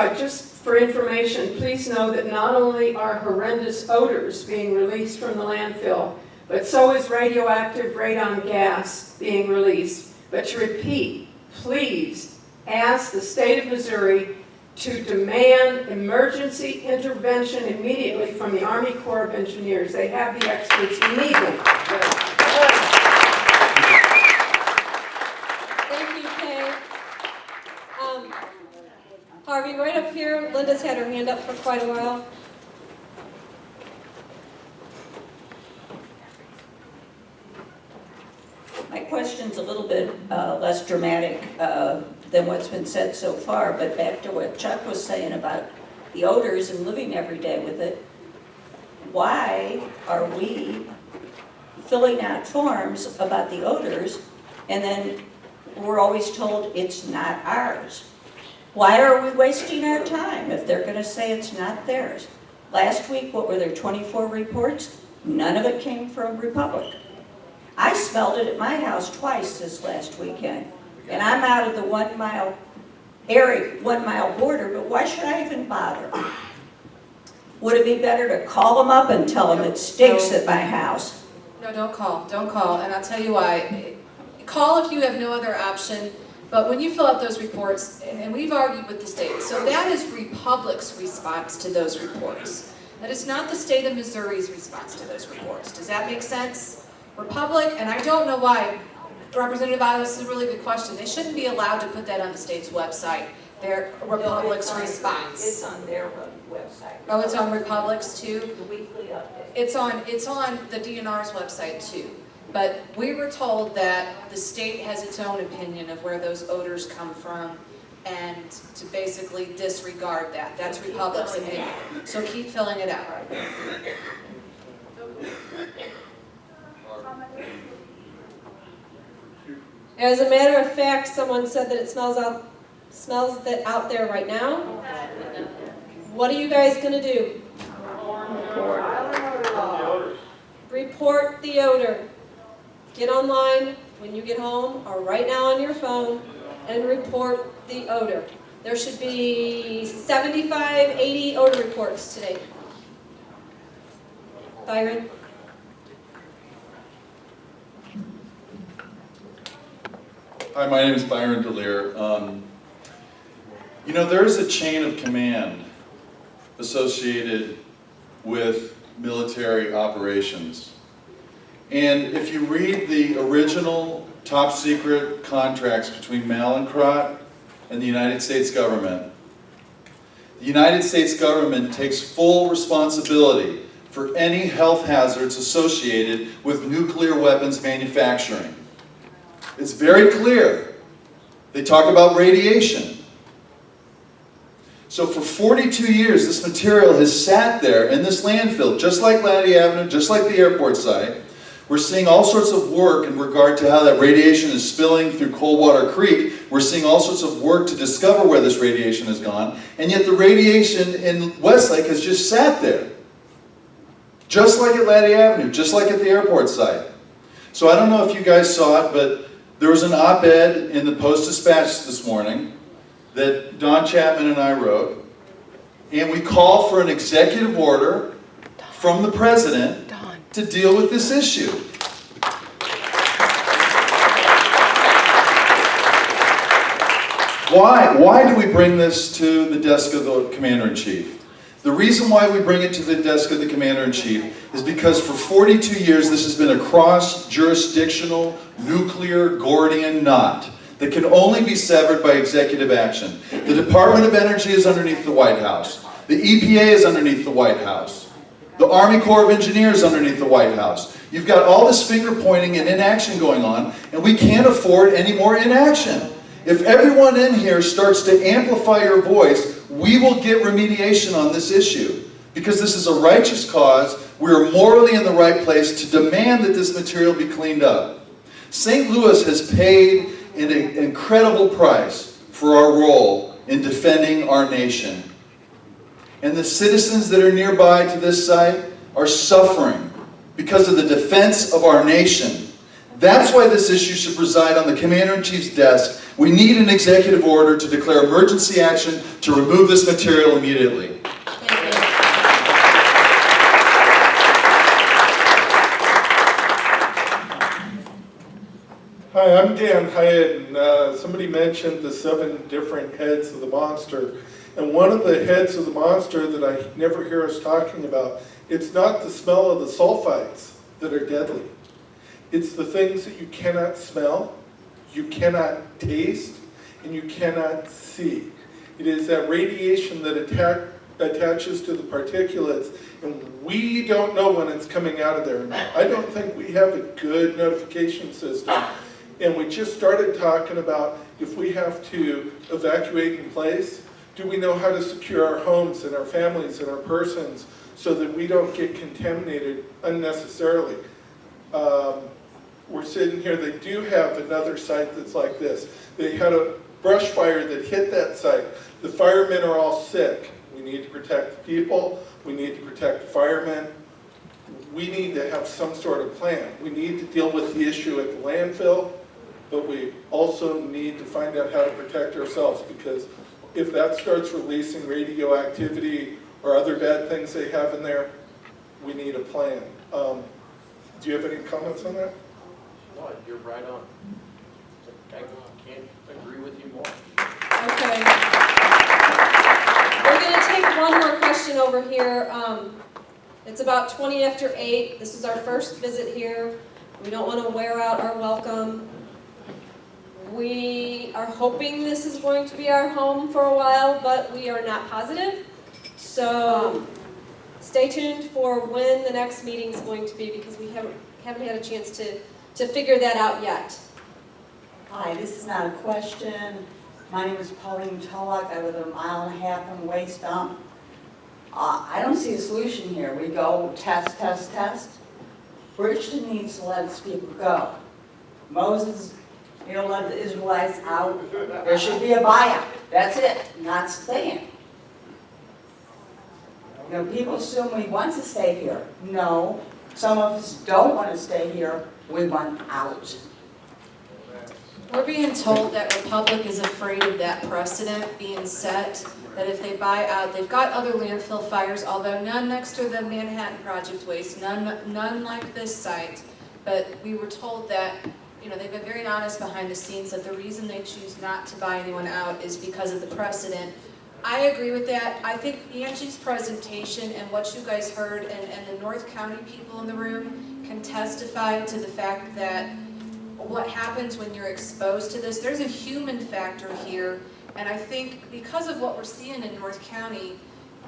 [SPEAKER 13] for information, please know that not only are horrendous odors being released from the landfill, but so is radioactive radon gas being released. But to repeat, please ask the state of Missouri to demand emergency intervention immediately from the Army Corps of Engineers. They have the experts, we need them.
[SPEAKER 2] Thank you, Kay. Harvey, right up here, Linda's had her hand up for quite a while.
[SPEAKER 7] My question's a little bit less dramatic than what's been said so far, but back to what Chuck was saying about the odors and living every day with it. Why are we filling out forms about the odors and then we're always told it's not ours? Why are we wasting our time if they're going to say it's not theirs? Last week, what were there, 24 reports? None of it came from Republic. I smelled it at my house twice this last weekend, and I'm out of the 1 mile area, 1 mile border, but why should I even bother? Would it be better to call them up and tell them it stinks at my house?
[SPEAKER 10] No, don't call, and I'll tell you why. Call if you have no other option, but when you fill out those reports, and we've argued with the state, so that is Republic's response to those reports. That is not the state of Missouri's response to those reports. Does that make sense? Republic, and I don't know why, Representative Otto, this is a really good question. They shouldn't be allowed to put that on the state's website, their Republic's response.
[SPEAKER 7] It's on their website.
[SPEAKER 10] Oh, it's on Republic's too?
[SPEAKER 7] The weekly update.
[SPEAKER 10] It's on the DNR's website too. But we were told that the state has its own opinion of where those odors come from and to basically disregard that. That's Republic's opinion. So keep filling it out.
[SPEAKER 2] As a matter of fact, someone said that it smells that out there right now. What are you guys going to do? Report the odor. Get online when you get home or right now on your phone and report the odor. There should be 75, 80 odor reports today. Byron?
[SPEAKER 3] Hi, my name is Byron DeLear. You know, there is a chain of command associated with military operations. And if you read the original top secret contracts between Mallinckrodt and the United States government, the United States government takes full responsibility for any health hazards associated with nuclear weapons manufacturing. It's very clear. They talk about radiation. So for 42 years, this material has sat there in this landfill, just like Radioactive, just like the airport site. We're seeing all sorts of work in regard to how that radiation is spilling through Coldwater Creek. We're seeing all sorts of work to discover where this radiation has gone. And yet the radiation in Westlake has just sat there. Just like at Radioactive, just like at the airport site. So I don't know if you guys saw it, but there was an op-ed in the Post-Dispatch this morning that Don Chapman and I wrote, and we call for an executive order from the President to deal with this issue. Why do we bring this to the desk of the Commander-in-Chief? The reason why we bring it to the desk of the Commander-in-Chief is because for 42 years this has been a cross-jurisdictional nuclear Gordian knot that can only be severed by executive action. The Department of Energy is underneath the White House. The EPA is underneath the White House. The Army Corps of Engineers is underneath the White House. You've got all this finger pointing and inaction going on, and we can't afford any more inaction. If everyone in here starts to amplify your voice, we will get remediation on this issue. Because this is a righteous cause, we are morally in the right place to demand that this material be cleaned up. St. Louis has paid an incredible price for our role in defending our nation. And the citizens that are nearby to this site are suffering because of the defense of our nation. That's why this issue should reside on the Commander-in-Chief's desk. We need an executive order to declare emergency action to remove this material immediately. Hi, Hi, I'm Dan Hyatt, and somebody mentioned the 7 different heads of the monster. And one of the heads of the monster that I never hear us talking about, it's not the smell of the sulfites that are deadly. It's the things that you cannot smell, you cannot taste, and you cannot see. It is that radiation that attaches to the particulates, and we don't know when it's coming out of there. And I don't think we have a good notification system. And we just started talking about if we have to evacuate in place, do we know how to secure our homes and our families and our persons so that we don't get contaminated unnecessarily? We're sitting here, they do have another site that's like this. They had a brush fire that hit that site. The firemen are all sick. We need to protect the people. We need to protect the firemen. We need to have some sort of plan. We need to deal with the issue at the landfill, but we also need to find out how to protect ourselves, because if that starts releasing radioactivity or other bad things they have in there, we need a plan. Do you have any comments on that?
[SPEAKER 15] No, you're right on. I can't agree with you more.
[SPEAKER 2] Okay. We're going to take one more question over here. It's about 20 after 8. This is our first visit here. We don't want to wear out our welcome. We are hoping this is going to be our home for a while, but we are not positive. So stay tuned for when the next meeting is going to be, because we haven't had a chance to figure that out yet.
[SPEAKER 12] Hi, this is not a question. My name is Pauline Tullock. I live 1.5 miles from the waste dump. I don't see a solution here. We go test, test, test. Bridgeton needs to let its people go. Moses, let the Israelites out. There should be a buyout. That's it. Not staying. People assume we want to stay here. No. Some of us don't want to stay here. We want out.
[SPEAKER 10] We're being told that Republic is afraid of that precedent being set, that if they buy out, they've got other landfill fires, although none next to the Manhattan Project waste, none like this site. But we were told that, they've been very honest behind the scenes that the reason they choose not to buy anyone out is because of the precedent. I agree with that. I think Angie's presentation and what you guys heard and the North County people in the room can testify to the fact that what happens when you're exposed to this, there's a human factor here, and I think because of what we're seeing in North County,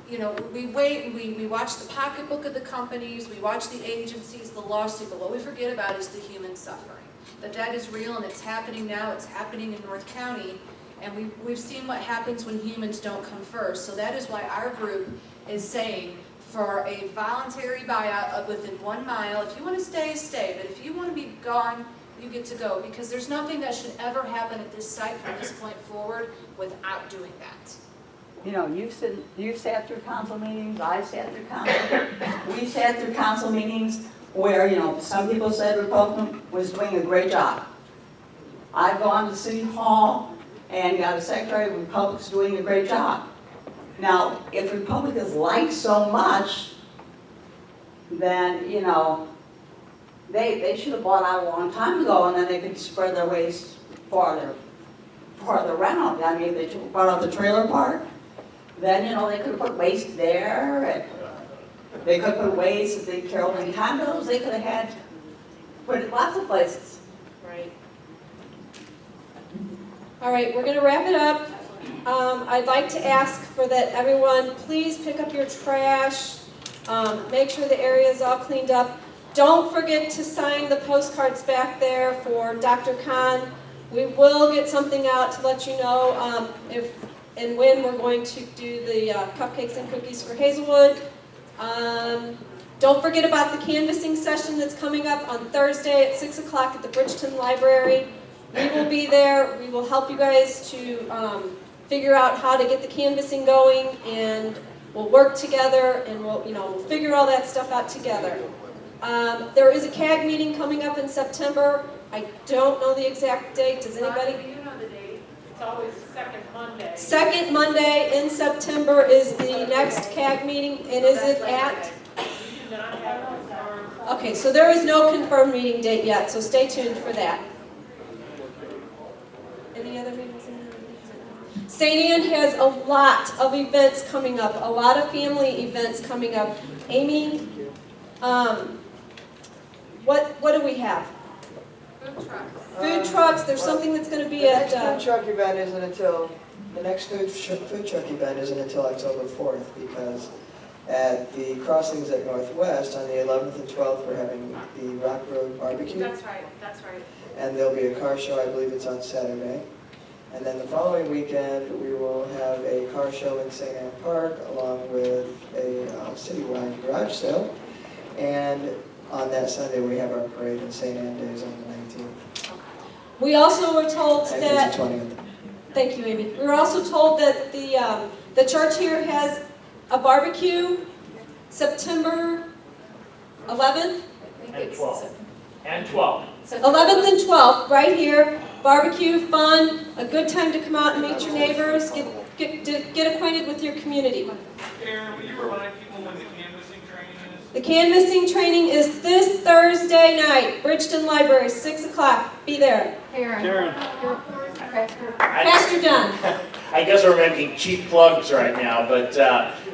[SPEAKER 10] we wait and we watch the pocketbook of the companies, we watch the agencies, the lawsuit, but what we forget about is the human suffering. That is real, and it's happening now, it's happening in North County, and we've seen what happens when humans don't come first. So that is why our group is saying for a voluntary buyout of within 1 mile. If you want to stay, stay, but if you want to be gone, you get to go, because there's nothing that should ever happen at this site from this point forward without doing that.
[SPEAKER 12] You've sat through council meetings, I've sat through council, we've sat through council meetings where, some people said Republican was doing a great job. I've gone to City Hall and got a Secretary of Republic's doing a great job. Now, if Republicans like so much, then, they should have bought out a long time ago, and then they could spread their waste farther around. I mean, if they bought out the trailer park, then, they could have put waste there, and they could put waste at the Carolyn condos. They could have put it lots of places.
[SPEAKER 2] Right. All right, we're going to wrap it up. I'd like to ask for that everyone please pick up your trash, make sure the area is all cleaned up. Don't forget to sign the postcards back there for Dr. Khan. We will get something out to let you know if and when we're going to do the cupcakes and cookies for Hazelwood. Don't forget about the canvassing session that's coming up on Thursday at 6 o'clock at the Bridgeton Library. We will be there. We will help you guys to figure out how to get the canvassing going, and we'll work together, and we'll figure all that stuff out together. There is a CAG meeting coming up in September. I don't know the exact date. Does anybody?
[SPEAKER 16] Do you know the date? It's always second Monday.
[SPEAKER 2] Second Monday in September is the next CAG meeting, and is it at?
[SPEAKER 16] We do not have confirmed.
[SPEAKER 2] Okay, so there is no confirmed meeting date yet, so stay tuned for that. St. Anne has a lot of events coming up, a lot of family events coming up. Amy, what do we have?
[SPEAKER 16] Food trucks.
[SPEAKER 2] Food trucks, there's something that's going to be at...
[SPEAKER 6] The next food truck event isn't until, the next food truck event isn't until October 4th, because at the crossings at Northwest, on the 11th and 12th, we're having the Rock Road Barbecue.
[SPEAKER 16] That's right, that's right.
[SPEAKER 6] And there'll be a car show, I believe it's on Saturday. And then the following weekend, we will have a car show in St. Anne Park, along with a citywide garage sale. And on that Sunday, we have our parade in St. Anne Days on the 19th.
[SPEAKER 2] We also were told
[SPEAKER 6] And
[SPEAKER 2] that...
[SPEAKER 6] it's the 20th.
[SPEAKER 2] Thank you, Amy. We were also told that the church here has a barbecue September 11th?
[SPEAKER 4] And 12th. And 12th.
[SPEAKER 2] 11th and 12th, right here. Barbecue, fun, a good time to come out and meet your neighbors, get acquainted with your community.
[SPEAKER 4] Aaron, will you remind people when the canvassing training is?
[SPEAKER 2] The canvassing training is this Thursday night, Bridgeton Library, 6 o'clock. Be there.
[SPEAKER 16] Karen.
[SPEAKER 2] Pastor John.
[SPEAKER 14] I guess we're making cheap plugs right now, but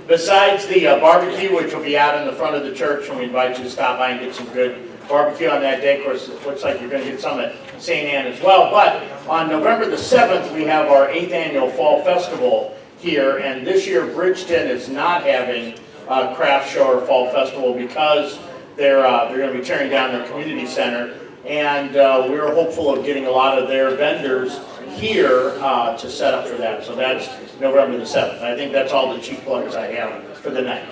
[SPEAKER 14] besides the barbecue, which will be out in the front of the church, and we invite you to stop by and get some good barbecue on that day. Of course, it looks like you're going to get some at St. Anne as well. But on November the 7th, we have our 8th annual Fall Festival here, and this year Bridgeton is not having a craft show or Fall Festival because they're going to be tearing down the community center, and we're hopeful of getting a lot of their vendors here to set up for that. So that's November the 7th. I think that's all the cheap plugs I have for the night.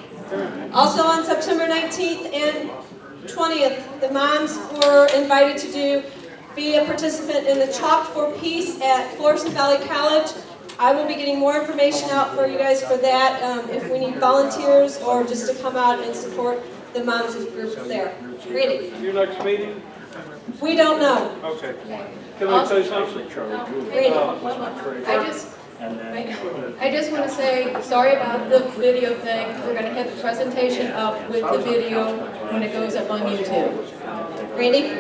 [SPEAKER 2] Also on September 19th and 20th, the moms were invited to be a participant in the Chalk for Peace at Florissant Valley College. I will be getting more information out for you guys for that, if we need volunteers or just to come out and support the moms group there. Randy?
[SPEAKER 8] Your next meeting?
[SPEAKER 2] We don't know.
[SPEAKER 8] Okay. Can I say something?
[SPEAKER 16] I just want to say, sorry about the video thing. We're going to have the presentation up with the video when it goes up on YouTube.
[SPEAKER 2] Randy?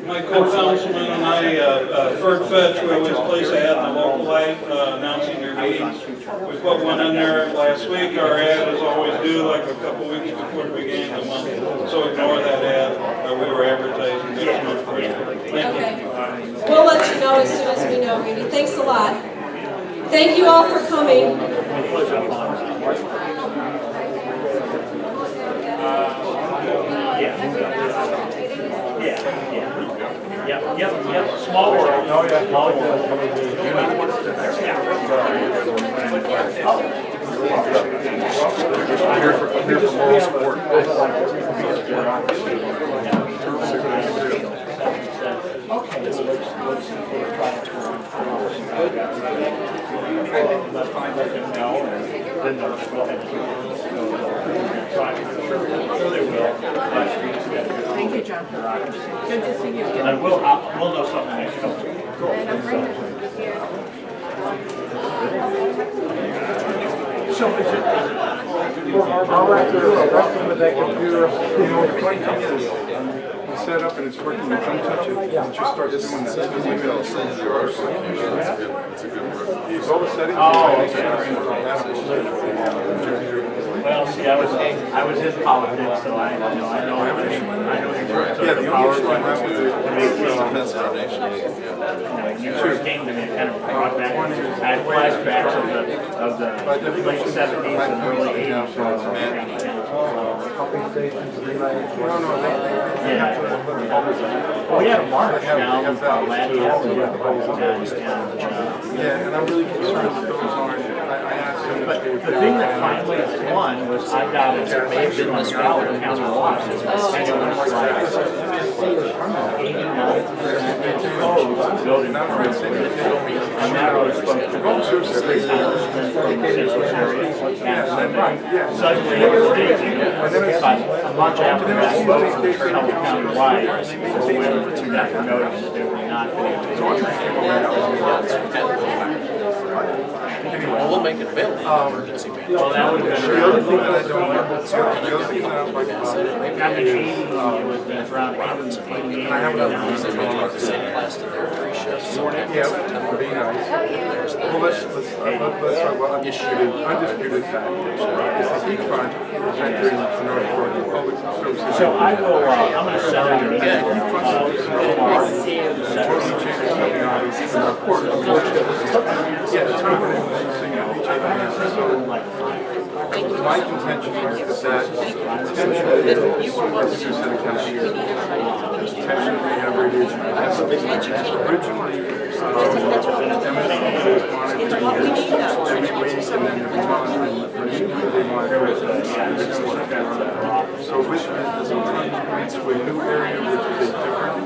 [SPEAKER 23] My co-councilman and I, Ferd Fetch, we always place an ad in the local light announcing their meetings. We put one in there last week. Our ad is always due like a couple weeks before the beginning of the month. So ignore that ad. We were advertising next month for you. Thank you.
[SPEAKER 2] We'll let you know as soon as we know, Randy. Thanks a lot. Thank you all for coming.
[SPEAKER 14] Yep. Small world. Oh, yeah. Small world.
[SPEAKER 3] I'm here for moral support.
[SPEAKER 10] Thank you, John. Good to see you.
[SPEAKER 14] And we'll know something next couple of weeks.
[SPEAKER 10] And I'm bringing it here.
[SPEAKER 3] So is it all right to welcome with that computer, it's set up and it's working, don't touch it. Once you start doing that, it's a good work. All the settings.
[SPEAKER 14] Well, see, I was in politics, so I know the power to make defense foundation. When you first came to me, it kind of brought back, I had flashbacks of the late 70s and early 80s. We had a march down Landfill.
[SPEAKER 3] Yeah, and I'm really concerned that those aren't.
[SPEAKER 14] But the thing that finally won was I got it made in this county watch. And it was like 89% building permits. And now it's supposed to go through suddenly it was staging. But a month after that vote was held county-wide, we got the notice that they were not going to.
[SPEAKER 15] make it available to emergency management.
[SPEAKER 3] Well, that would have been the other thing that I don't like about it is,
[SPEAKER 15] And I have another one. They may take the same class to their 3 shifts. So
[SPEAKER 3] yeah, would be nice. Well, let's talk about undisputed fact. Is the heat fund is entering the North Florida Public Services.
[SPEAKER 14] So I will, I'm going to send out your
[SPEAKER 3] Yeah, it's coming in. So my contention is that tension may have radiation. Originally, MSD was monitoring every week, and then they were monitoring for they monitor it. So with this points to a new area which is a different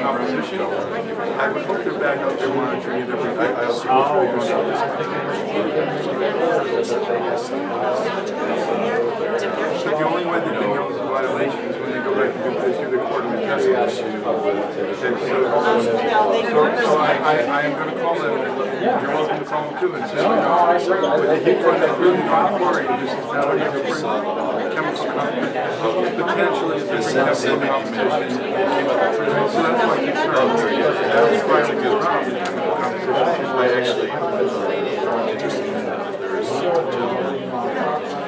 [SPEAKER 3] composition, I would hope they're back out there monitoring it every day. I'll see what's really going on. The only way that they know it's a violation is when they go back and do the quarterly testing. So I am going to call them. You're welcome to call them too and say, with the heat fund that's really not quarry, this is not a different chemical competition. Potentially a different chemical competition. So that's my concern. That's why we get around the chemical competition. I actually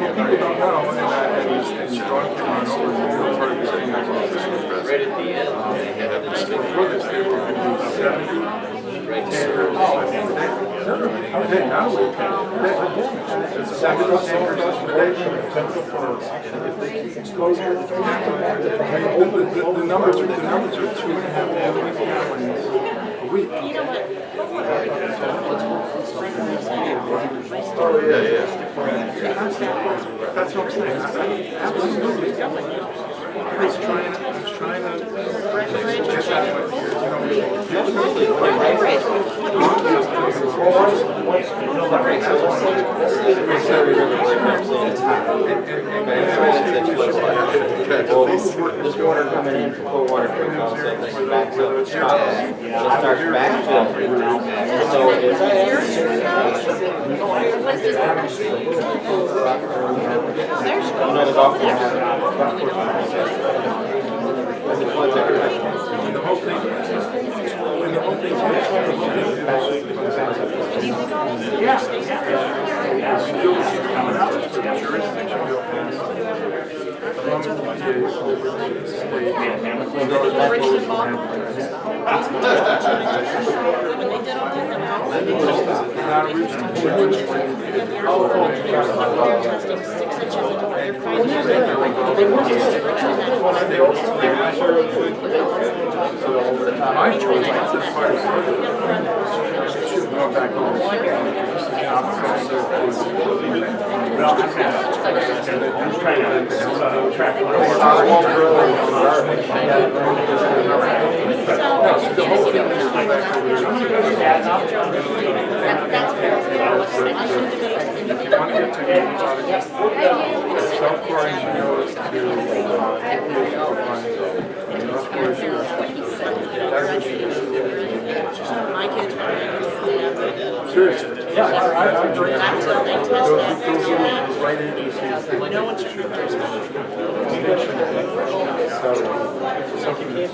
[SPEAKER 3] people don't know, and John came on over and you're part of this thing as well. Right at the end, they had a for this, they were going to do 70 tankers. Okay, now we can. 70 tankers a day. The numbers are 2.5 million gallons a week. Oh, yeah. That's what I'm saying. Absolutely. I was trying to get that one here.
[SPEAKER 17] This water coming in from cold water treatment also backs up. It starts backfilling. So it's the golf course.
[SPEAKER 3] The whole thing. My choice is this part of should go back home.
[SPEAKER 14] I'm trying to track
[SPEAKER 18] My kids are
[SPEAKER 3] seriously.
[SPEAKER 18] Yeah, until they test that. No one's
[SPEAKER 3] Something that's